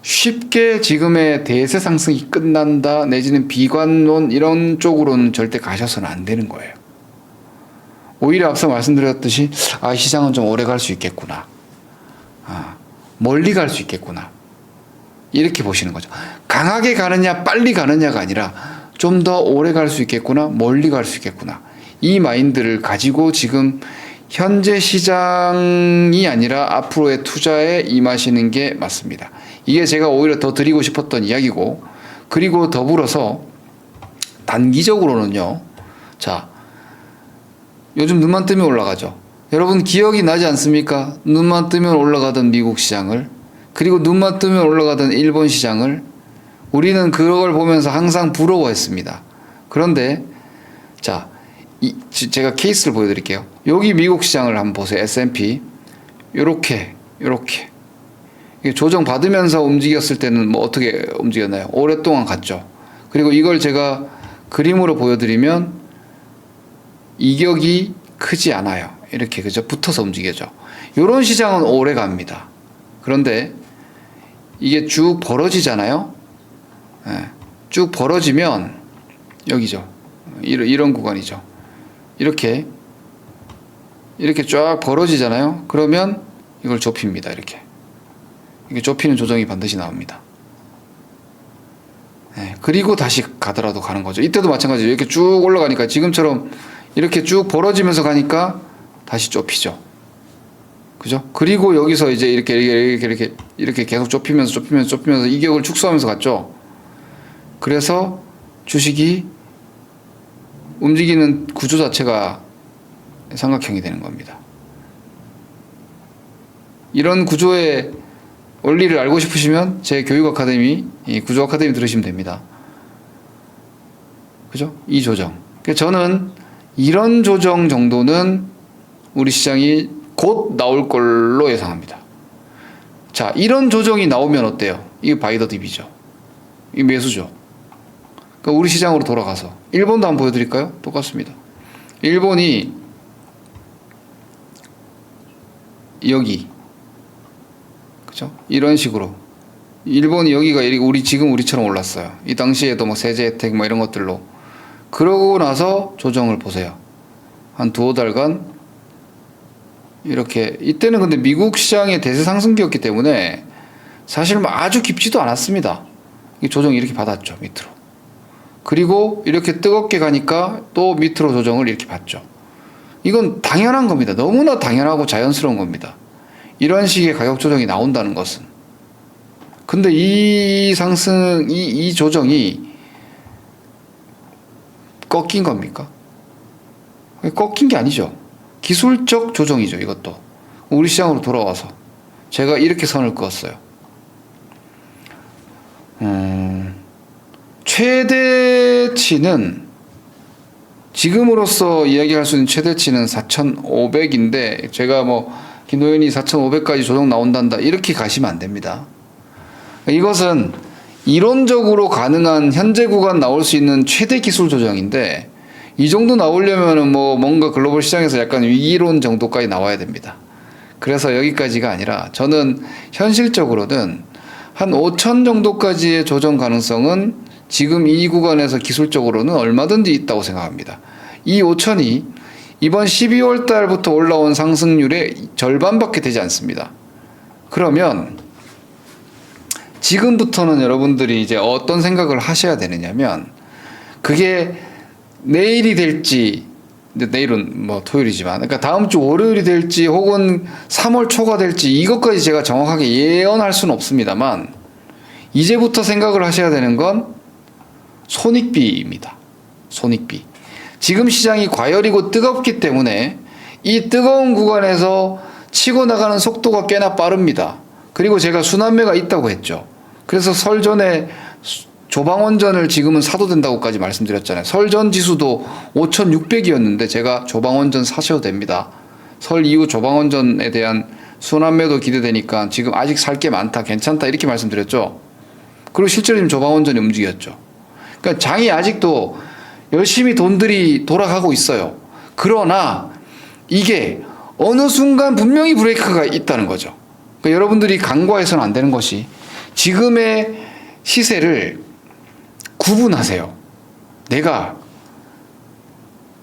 쉽게 지금의 대세 상승이 끝난다 내지는 비관론 이런 쪽으로는 절대 가셔서는 안 되는 거예요. 오히려 앞서 말씀드렸듯이 시장은 좀 오래 갈 수 있겠구나, 멀리 갈 수 있겠구나, 이렇게 보시는 거죠. 강하게 가느냐 빨리 가느냐가 아니라 좀 더 오래 갈 수 있겠구나, 멀리 갈 수 있겠구나, 이 마인드를 가지고 지금 현재 시장이 아니라 앞으로의 투자에 임하시는 게 맞습니다. 이게 제가 오히려 더 드리고 싶었던 이야기고, 그리고 더불어서 단기적으로는요, 자, 요즘 눈만 뜨면 올라가죠. 여러분 기억이 나지 않습니까? 눈만 뜨면 올라가던 미국 시장을, 그리고 눈만 뜨면 올라가던 일본 시장을 우리는 그걸 보면서 항상 부러워했습니다. 그런데 자, 제가 케이스를 보여드릴게요. 여기 미국 시장을 한번 보세요. S&P 요렇게 이게 조정 받으면서 움직였을 때는 뭐 어떻게 움직였나요? 오랫동안 갔죠. 그리고 이걸 제가 그림으로 보여드리면 이격이 크지 않아요. 이렇게 그죠? 붙어서 움직여죠. 이런 시장은 오래 갑니다. 그런데 이게 쭉 벌어지잖아요. 예, 쭉 벌어지면 여기죠. 이런 구간이죠. 이렇게 쫙 벌어지잖아요. 그러면 이걸 좁힙니다. 이게 좁히는 조정이 반드시 나옵니다. 네, 그리고 다시 가더라도 가는 거죠. 이때도 마찬가지예요. 이렇게 쭉 올라가니까 지금처럼 이렇게 쭉 벌어지면서 가니까 다시 좁히죠. 그죠? 그리고 여기서 이제 이렇게 계속 좁히면서 이격을 축소하면서 갔죠. 그래서 주식이 움직이는 구조 자체가 삼각형이 되는 겁니다. 이런 구조의 원리를 알고 싶으시면 제 교육 아카데미, 이 구조 아카데미 들으시면 됩니다. 그죠? 이 조정. 저는 이런 조정 정도는 우리 시장이 곧 나올 걸로 예상합니다. 자, 이런 조정이 나오면 어때요? 이게 바이더 딥이죠. 이 매수죠. 그러니까 우리 시장으로 돌아가서 일본도 한번 보여드릴까요? 똑같습니다. 일본이 여기, 그죠? 이런 식으로 일본이 여기가 지금 우리처럼 올랐어요. 이 당시에도 뭐 세제 혜택 뭐 이런 것들로. 그러고 나서 조정을 보세요. 한 두어 달간 이렇게. 이때는 근데 미국 시장의 대세 상승기였기 때문에 사실 뭐 아주 깊지도 않았습니다. 이 조정이 이렇게 받았죠, 밑으로. 그리고 이렇게 뜨겁게 가니까 또 밑으로 조정을 이렇게 받죠. 이건 당연한 겁니다. 너무나 당연하고 자연스러운 겁니다. 이런 식의 가격 조정이 나온다는 것은. 근데 이 조정이 꺾인 겁니까? 꺾인 게 아니죠. 기술적 조정이죠, 이것도. 우리 시장으로 돌아와서. 제가 이렇게 선을 그었어요. 최대치는, 지금으로서 이야기할 수 있는 최대치는 4,500인데, 제가 뭐, 김도현이 4,500까지 조정 나온단다, 이렇게 가시면 안 됩니다. 이것은 이론적으로 가능한 현재 구간 나올 수 있는 최대 기술 조정인데, 이 정도 나오려면은 뭐 뭔가 글로벌 시장에서 약간 위기론 정도까지 나와야 됩니다. 그래서 여기까지가 아니라 저는 현실적으로는 한 5,000 정도까지의 조정 가능성은 지금 이 구간에서 기술적으로는 얼마든지 있다고 생각합니다. 이 5,000이 이번 12월 달부터 올라온 상승률의 절반밖에 되지 않습니다. 그러면 지금부터는 여러분들이 이제 어떤 생각을 하셔야 되느냐면, 그게 내일이 될지, 내일은 뭐 토요일이지만, 그러니까 다음 주 월요일이 될지 혹은 3월 초가 될지 이것까지 제가 정확하게 예언할 수는 없습니다만, 이제부터 생각을 하셔야 되는 건 손익비입니다. 손익비. 지금 시장이 과열이고 뜨겁기 때문에 이 뜨거운 구간에서 치고 나가는 속도가 꽤나 빠릅니다. 그리고 제가 순환매가 있다고 했죠. 그래서 설 전에 조방원전을 지금은 사도 된다고까지 말씀드렸잖아요. 설 전 지수도 5,600이었는데 제가 조방원전 사셔도 됩니다. 설 이후 조방원전에 대한 순환매도 기대되니까 지금 아직 살 게 많다, 괜찮다, 이렇게 말씀드렸죠. 그리고 실제로 지금 조방원전이 움직였죠. 그러니까 장이 아직도 열심히 돈들이 돌아가고 있어요. 그러나 이게 어느 순간 분명히 브레이크가 있다는 거죠. 그러니까 여러분들이 간과해서는 안 되는 것이, 지금의 시세를 구분하세요. 내가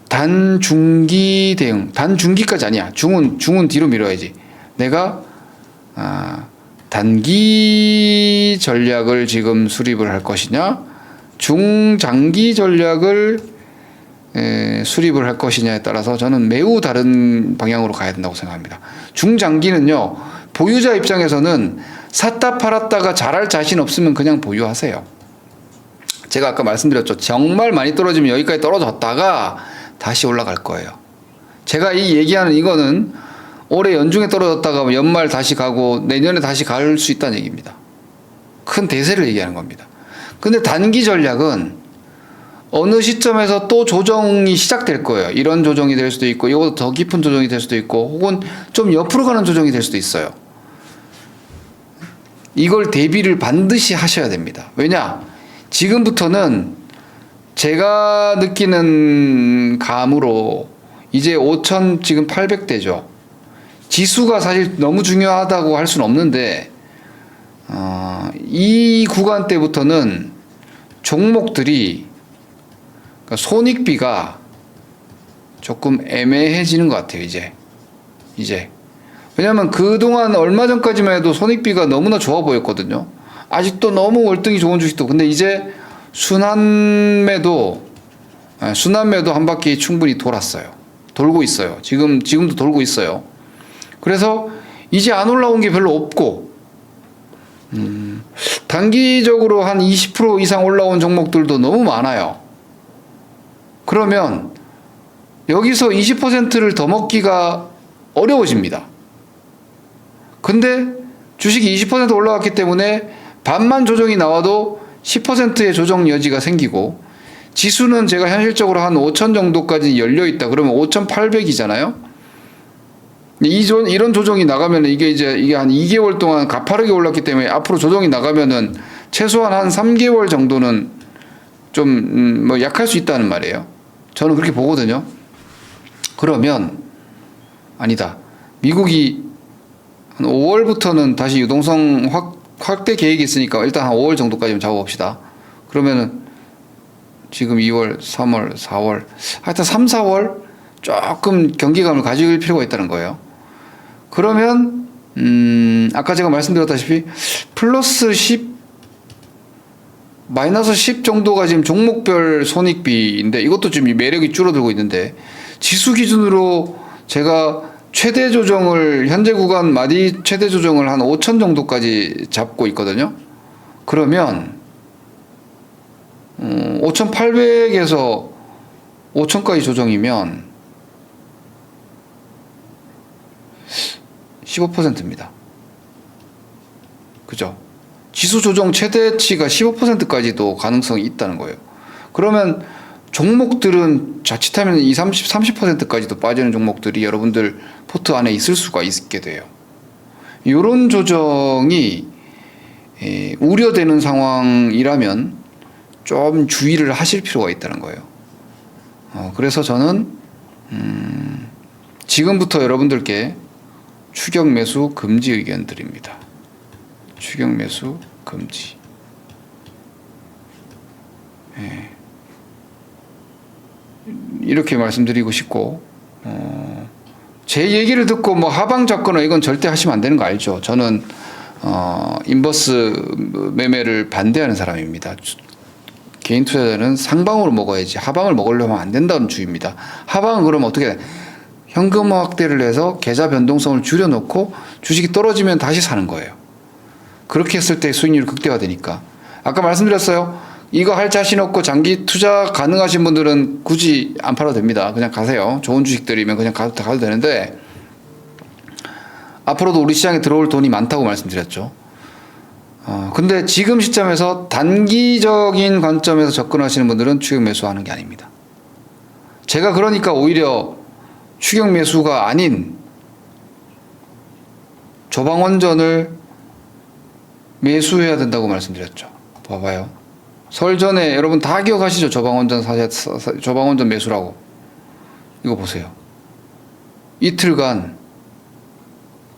단중기 대응, 단중기까지 아니야. 중은 뒤로 밀어야지. 내가 단기 전략을 지금 수립을 할 것이냐, 중장기 전략을 수립을 할 것이냐에 따라서 저는 매우 다른 방향으로 가야 된다고 생각합니다. 중장기는요, 보유자 입장에서는 샀다 팔았다가 잘할 자신 없으면 그냥 보유하세요. 제가 아까 말씀드렸죠. 정말 많이 떨어지면 여기까지 떨어졌다가 다시 올라갈 거예요. 제가 이 얘기하는 이거는 올해 연중에 떨어졌다가 연말 다시 가고 내년에 다시 갈 수 있다는 얘기입니다. 큰 대세를 얘기하는 겁니다. 근데 단기 전략은 어느 시점에서 또 조정이 시작될 거예요. 이런 조정이 될 수도 있고, 이거보다 더 깊은 조정이 될 수도 있고, 혹은 좀 옆으로 가는 조정이 될 수도 있어요. 이걸 대비를 반드시 하셔야 됩니다. 왜냐? 지금부터는 제가 느끼는 감으로 이제 5천 지금 800대죠. 지수가 사실 너무 중요하다고 할 수는 없는데 이 구간대부터는 종목들이 그러니까 손익비가 조금 애매해지는 것 같아요. 이제 왜냐하면 그동안 얼마 전까지만 해도 손익비가 너무나 좋아 보였거든요. 아직도 너무 월등히 좋은 주식도 근데 이제 순환매도 한 바퀴 충분히 돌고 있어요. 지금도 돌고 있어요. 그래서 이제 안 올라온 게 별로 없고 단기적으로 한 20% 이상 올라온 종목들도 너무 많아요. 그러면 여기서 20%를 더 먹기가 어려워집니다. 근데 주식이 20% 올라왔기 때문에 반만 조정이 나와도 10%의 조정 여지가 생기고 지수는 제가 현실적으로 한 5천 정도까지 열려 있다. 그러면 5,800이잖아요. 이런 조정이 나가면 이게 한 2개월 동안 가파르게 올랐기 때문에 앞으로 조정이 나가면은 최소한 한 3개월 정도는 좀 뭐 약할 수 있다는 말이에요. 저는 그렇게 보거든요. 그러면 아니다. 미국이 한 5월부터는 다시 유동성 확대 계획이 있으니까 일단 한 5월 정도까지만 잡아봅시다. 그러면은 지금 2월, 3월, 4월 하여튼 3, 4월 조금 경기감을 가질 필요가 있다는 거예요. 그러면 아까 제가 말씀드렸다시피 플러스 10 마이너스 10 정도가 지금 종목별 손익비인데 이것도 지금 매력이 줄어들고 있는데 지수 기준으로 제가 최대 조정을 현재 구간 마디 최대 조정을 한 5천 정도까지 잡고 있거든요. 그러면 5,800에서 5천까지 조정이면 15%입니다. 그죠? 지수 조정 최대치가 15%까지도 가능성이 있다는 거예요. 그러면 종목들은 자칫하면 30%까지도 빠지는 종목들이 여러분들 포트 안에 있을 수가 있게 돼요. 이런 조정이 우려되는 상황이라면 좀 주의를 하실 필요가 있다는 거예요. 그래서 저는 지금부터 여러분들께 추격 매수 금지 의견 드립니다. 추격 매수 금지. 이렇게 말씀드리고 싶고 제 얘기를 듣고 뭐 하방 잡거나 이건 절대 하시면 안 되는 거 알죠? 저는 인버스 매매를 반대하는 사람입니다. 개인 투자자는 상방으로 먹어야지 하방을 먹으려면 안 된다는 주의입니다. 하방은 그러면 어떻게 돼? 현금화 확대를 해서 계좌 변동성을 줄여놓고 주식이 떨어지면 다시 사는 거예요. 그렇게 했을 때 수익률이 극대화되니까. 아까 말씀드렸어요. 이거 할 자신 없고 장기 투자 가능하신 분들은 굳이 안 팔아도 됩니다. 그냥 가세요. 좋은 주식들이면 그냥 가도 되는데 앞으로도 우리 시장에 들어올 돈이 많다고 말씀드렸죠. 근데 지금 시점에서 단기적인 관점에서 접근하시는 분들은 추격 매수하는 게 아닙니다. 제가 그러니까 오히려 추격 매수가 아닌 조방원전을 매수해야 된다고 말씀드렸죠. 봐봐요. 설 전에 여러분 다 기억하시죠? 조방원전 매수라고. 이거 보세요. 이틀간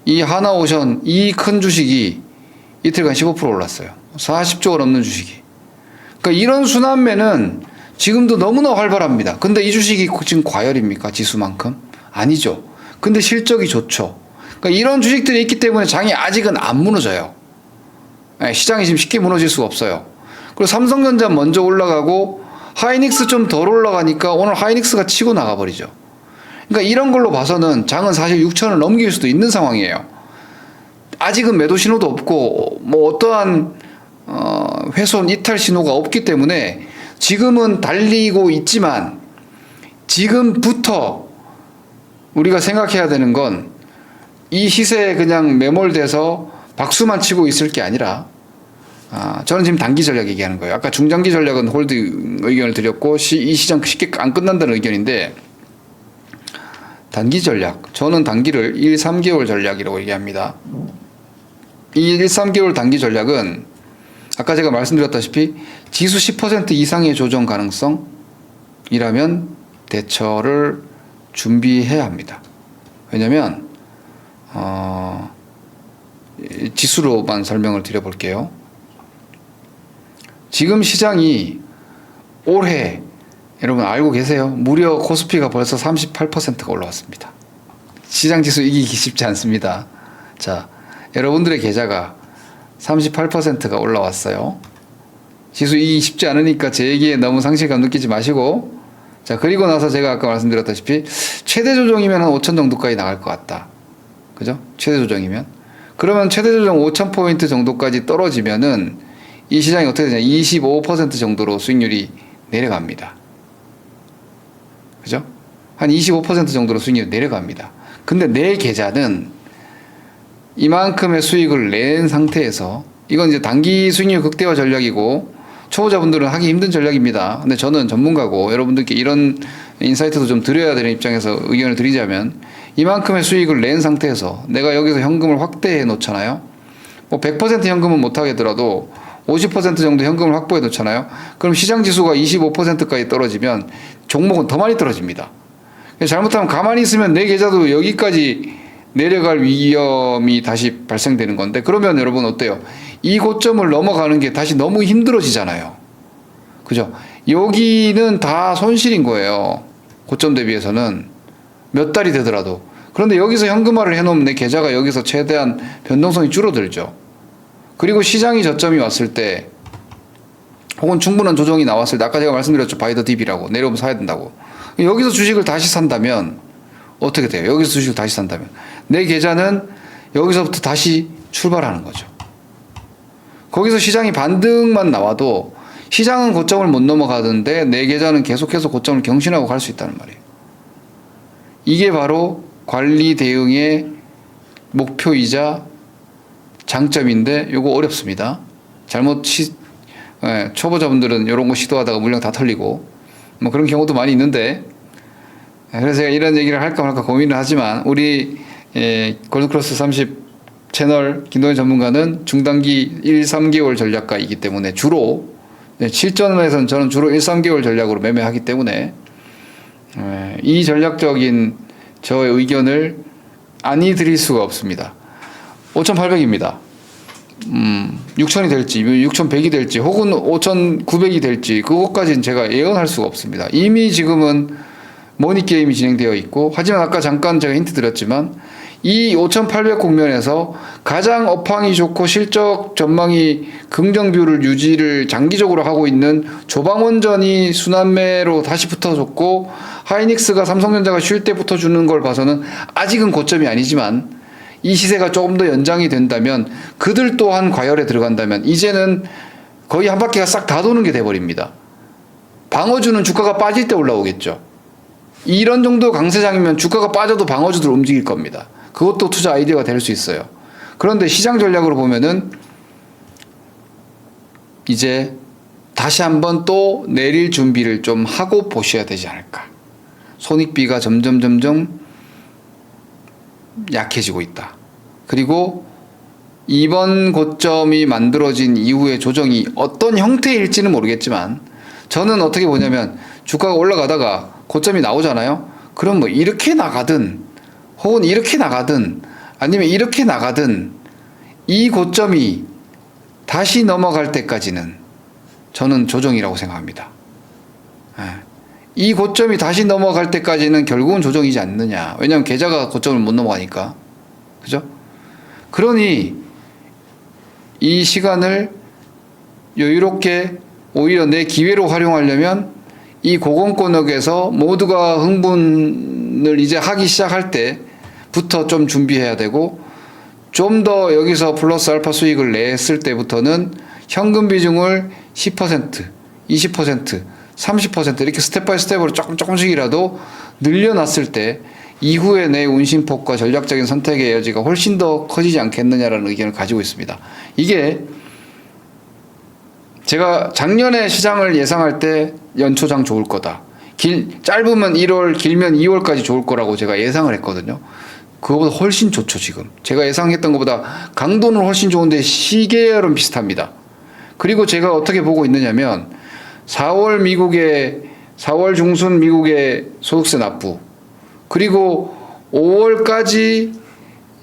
이 하나오션 이 큰 주식이 이틀간 15% 올랐어요. 40조가 넘는 주식이. 그러니까 이런 순환매는 지금도 너무나 활발합니다. 근데 이 주식이 지금 과열입니까? 지수만큼? 아니죠. 근데 실적이 좋죠. 그러니까 이런 주식들이 있기 때문에 장이 아직은 안 무너져요. 시장이 지금 쉽게 무너질 수가 없어요. 그리고 삼성전자 먼저 올라가고 하이닉스 좀 덜 올라가니까 오늘 하이닉스가 치고 나가버리죠. 그러니까 이런 걸로 봐서는 장은 사실 6천을 넘길 수도 있는 상황이에요. 아직은 매도 신호도 없고 뭐 어떠한 훼손 이탈 신호가 없기 때문에 지금은 달리고 있지만 지금부터 우리가 생각해야 되는 건 이 시세에 그냥 매몰돼서 박수만 치고 있을 게 아니라 저는 지금 단기 전략 얘기하는 거예요. 아까 중장기 전략은 홀드 의견을 드렸고 이 시장 쉽게 안 끝난다는 의견인데 단기 전략 저는 단기를 1, 3개월 전략이라고 얘기합니다. 이 1, 3개월 단기 전략은 아까 제가 말씀드렸다시피 지수 10% 이상의 조정 가능성이라면 대처를 준비해야 합니다. 왜냐하면 지수로만 설명을 드려볼게요. 지금 시장이 올해 여러분 알고 계세요? 무려 코스피가 벌써 38%가 올라왔습니다. 시장 지수 이기기 쉽지 않습니다. 자, 여러분들의 계좌가 38%가 올라왔어요. 지수 이기기 쉽지 않으니까 제 얘기에 너무 상실감 느끼지 마시고, 자, 그리고 나서 제가 아까 말씀드렸다시피 최대 조정이면 한 5천 정도까지 나갈 것 같다. 그죠? 최대 조정이면. 그러면 최대 조정 5,000포인트 정도까지 떨어지면은 이 시장이 어떻게 되냐? 25% 정도로 수익률이 내려갑니다. 그죠? 한 25% 정도로 수익률이 내려갑니다. 근데 내 계좌는 이만큼의 수익을 낸 상태에서, 이건 이제 단기 수익률 극대화 전략이고 초보자분들은 하기 힘든 전략입니다. 근데 저는 전문가고 여러분들께 이런 인사이트도 좀 드려야 되는 입장에서 의견을 드리자면, 이만큼의 수익을 낸 상태에서 내가 여기서 현금을 확대해 놓잖아요. 뭐 100% 현금은 못 하겠더라도 50% 정도 현금을 확보해 놓잖아요. 그럼 시장 지수가 25%까지 떨어지면 종목은 더 많이 떨어집니다. 잘못하면 가만히 있으면 내 계좌도 여기까지 내려갈 위험이 다시 발생되는 건데, 그러면 여러분 어때요? 이 고점을 넘어가는 게 다시 너무 힘들어지잖아요. 그죠? 여기는 다 손실인 거예요. 고점 대비해서는 몇 달이 되더라도. 그런데 여기서 현금화를 해놓으면 내 계좌가 여기서 최대한 변동성이 줄어들죠. 그리고 시장이 저점이 왔을 때, 혹은 충분한 조정이 나왔을 때, 아까 제가 말씀드렸죠. 바이 더 딥이라고. 내려오면 사야 된다고. 여기서 주식을 다시 산다면 어떻게 돼요? 여기서 주식을 다시 산다면 내 계좌는 여기서부터 다시 출발하는 거죠. 거기서 시장이 반등만 나와도 시장은 고점을 못 넘어가던데 내 계좌는 계속해서 고점을 경신하고 갈 수 있다는 말이에요. 이게 바로 관리 대응의 목표이자 장점인데, 요거 어렵습니다. 초보자분들은 이런 거 시도하다가 물량 다 털리고 뭐 그런 경우도 많이 있는데, 그래서 제가 이런 얘기를 할까 말까 고민을 하지만, 우리 골드크로스 30 채널 김동현 전문가는 중단기 1, 3개월 전략가이기 때문에 주로 실전에서는 저는 주로 1, 3개월 전략으로 매매하기 때문에 이 전략적인 저의 의견을 아니 드릴 수가 없습니다. 5,800입니다. 6,000이 될지 6,100이 될지 혹은 5,900이 될지 그것까지는 제가 예언할 수가 없습니다. 이미 지금은 모니게임이 진행되어 있고, 하지만 아까 잠깐 제가 힌트 드렸지만 이 5,800 국면에서 가장 업황이 좋고 실적 전망이 긍정뷰를 유지를 장기적으로 하고 있는 조방원전이 순환매로 다시 붙어줬고, 하이닉스가 삼성전자가 쉴 때 붙어주는 걸 봐서는 아직은 고점이 아니지만 이 시세가 조금 더 연장이 된다면, 그들 또한 과열에 들어간다면 이제는 거의 한 바퀴가 싹 다 도는 게 돼버립니다. 방어주는 주가가 빠질 때 올라오겠죠. 이런 정도 강세장이면 주가가 빠져도 방어주들 움직일 겁니다. 그것도 투자 아이디어가 될 수 있어요. 그런데 시장 전략으로 보면은 이제 다시 한번 또 내릴 준비를 좀 하고 보셔야 되지 않을까. 손익비가 점점 약해지고 있다. 그리고 이번 고점이 만들어진 이후의 조정이 어떤 형태일지는 모르겠지만, 저는 어떻게 보냐면 주가가 올라가다가 고점이 나오잖아요. 그럼 뭐 이렇게 나가든 혹은 이렇게 나가든 아니면 이렇게 나가든 이 고점이 다시 넘어갈 때까지는 저는 조정이라고 생각합니다. 이 고점이 다시 넘어갈 때까지는 결국은 조정이지 않느냐. 왜냐하면 계좌가 고점을 못 넘어가니까. 그죠? 그러니 이 시간을 여유롭게 오히려 내 기회로 활용하려면 이 고공권역에서 모두가 흥분을 이제 하기 시작할 때부터 좀 준비해야 되고, 좀 더 여기서 플러스 알파 수익을 냈을 때부터는 현금 비중을 10%, 20%, 30% 이렇게 스텝 바이 스텝으로 조금씩이라도 늘려놨을 때 이후에 내 운신폭과 전략적인 선택의 여지가 훨씬 더 커지지 않겠느냐라는 의견을 가지고 있습니다. 이게 제가 작년에 시장을 예상할 때 연초장 좋을 거다. 짧으면 1월, 길면 2월까지 좋을 거라고 제가 예상을 했거든요. 그거보다 훨씬 좋죠, 지금. 제가 예상했던 것보다 강도는 훨씬 좋은데 시계열은 비슷합니다. 그리고 제가 어떻게 보고 있느냐면 4월 중순 미국의 소득세 납부, 그리고 5월까지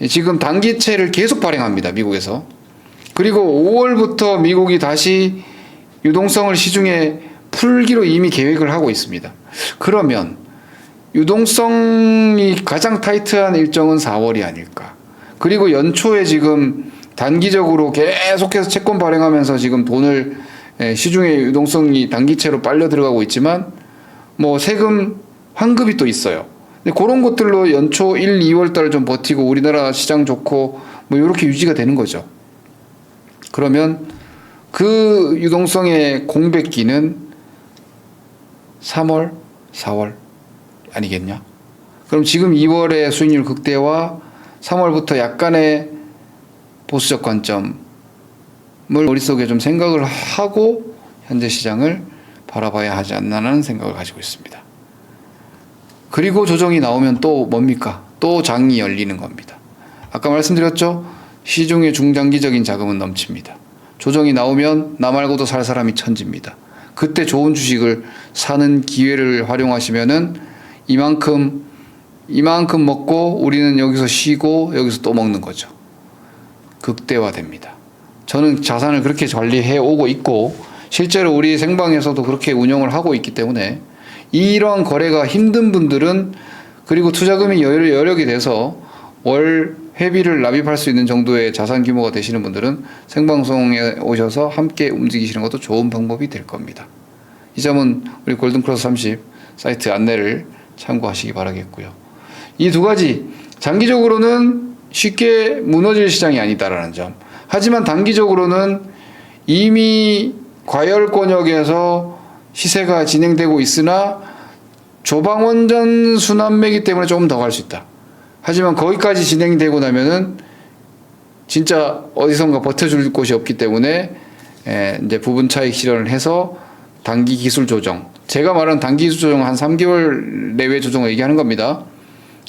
지금 단기채를 계속 발행합니다, 미국에서. 그리고 5월부터 미국이 다시 유동성을 시중에 풀기로 이미 계획을 하고 있습니다. 그러면 유동성이 가장 타이트한 일정은 4월이 아닐까. 그리고 연초에 지금 단기적으로 계속해서 채권 발행하면서 지금 돈을 시중에 유동성이 단기채로 빨려 들어가고 있지만 뭐 세금 환급이 또 있어요. 근데 그런 것들로 연초 1, 2월 달 좀 버티고 우리나라 시장 좋고 뭐 이렇게 유지가 되는 거죠. 그러면 그 유동성의 공백기는 3월, 4월 아니겠냐? 그럼 지금 2월의 수익률 극대화, 3월부터 약간의 보수적 관점을 머릿속에 좀 생각을 하고 현재 시장을 바라봐야 하지 않나라는 생각을 가지고 있습니다. 그리고 조정이 나오면 또 뭡니까? 또 장이 열리는 겁니다. 아까 말씀드렸죠? 시중에 중장기적인 자금은 넘칩니다. 조정이 나오면 나 말고도 살 사람이 천지입니다. 그때 좋은 주식을 사는 기회를 활용하시면은 이만큼 먹고 우리는 여기서 쉬고 여기서 또 먹는 거죠. 극대화됩니다. 저는 자산을 그렇게 관리해 오고 있고 실제로 우리 생방에서도 그렇게 운영을 하고 있기 때문에 이러한 거래가 힘든 분들은, 그리고 투자금이 여력이 돼서 월 회비를 납입할 수 있는 정도의 자산 규모가 되시는 분들은 생방송에 오셔서 함께 움직이시는 것도 좋은 방법이 될 겁니다. 이 점은 우리 골든크로스 30 사이트 안내를 참고하시기 바라겠고요. 이 두 가지, 장기적으로는 쉽게 무너질 시장이 아니다라는 점. 하지만 단기적으로는 이미 과열권역에서 시세가 진행되고 있으나 조방원전 순환매기 때문에 조금 더 갈 수 있다. 하지만 거기까지 진행이 되고 나면은 진짜 어디선가 버텨줄 곳이 없기 때문에 이제 부분 차익 실현을 해서 단기 기술 조정. 제가 말하는 단기 기술 조정은 한 3개월 내외 조정을 얘기하는 겁니다.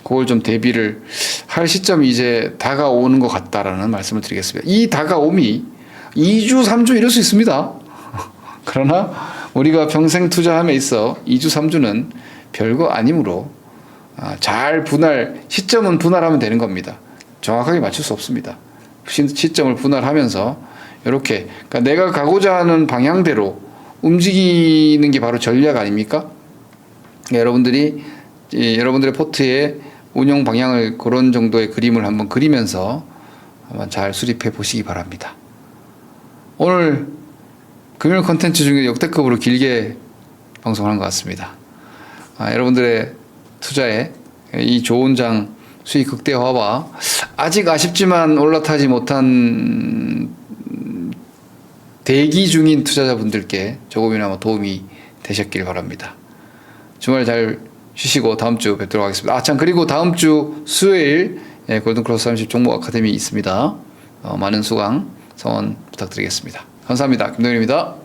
그걸 좀 대비를 할 시점이 이제 다가오는 것 같다라는 말씀을 드리겠습니다. 이 다가옴이 2주, 3주 이럴 수 있습니다. 그러나 우리가 평생 투자함에 있어 2주, 3주는 별거 아니므로 잘 시점은 분할하면 되는 겁니다. 정확하게 맞출 수 없습니다. 시점을 분할하면서 이렇게, 그러니까 내가 가고자 하는 방향대로 움직이는 게 바로 전략 아닙니까? 여러분들이 여러분들의 포트의 운용 방향을 그런 정도의 그림을 한번 그리면서 한번 잘 수립해 보시기 바랍니다. 오늘 금요일 콘텐츠 중에 역대급으로 길게 방송한 것 같습니다. 여러분들의 투자에 이 좋은 장 수익 극대화와 아직 아쉽지만 올라타지 못한 대기 중인 투자자분들께 조금이나마 도움이 되셨길 바랍니다. 주말 잘 쉬시고 다음 주 뵙도록 하겠습니다. 참, 그리고 다음 주 수요일 골든크로스 30 종목 아카데미 있습니다. 많은 수강 성원 부탁드리겠습니다. 감사합니다. 김동현입니다.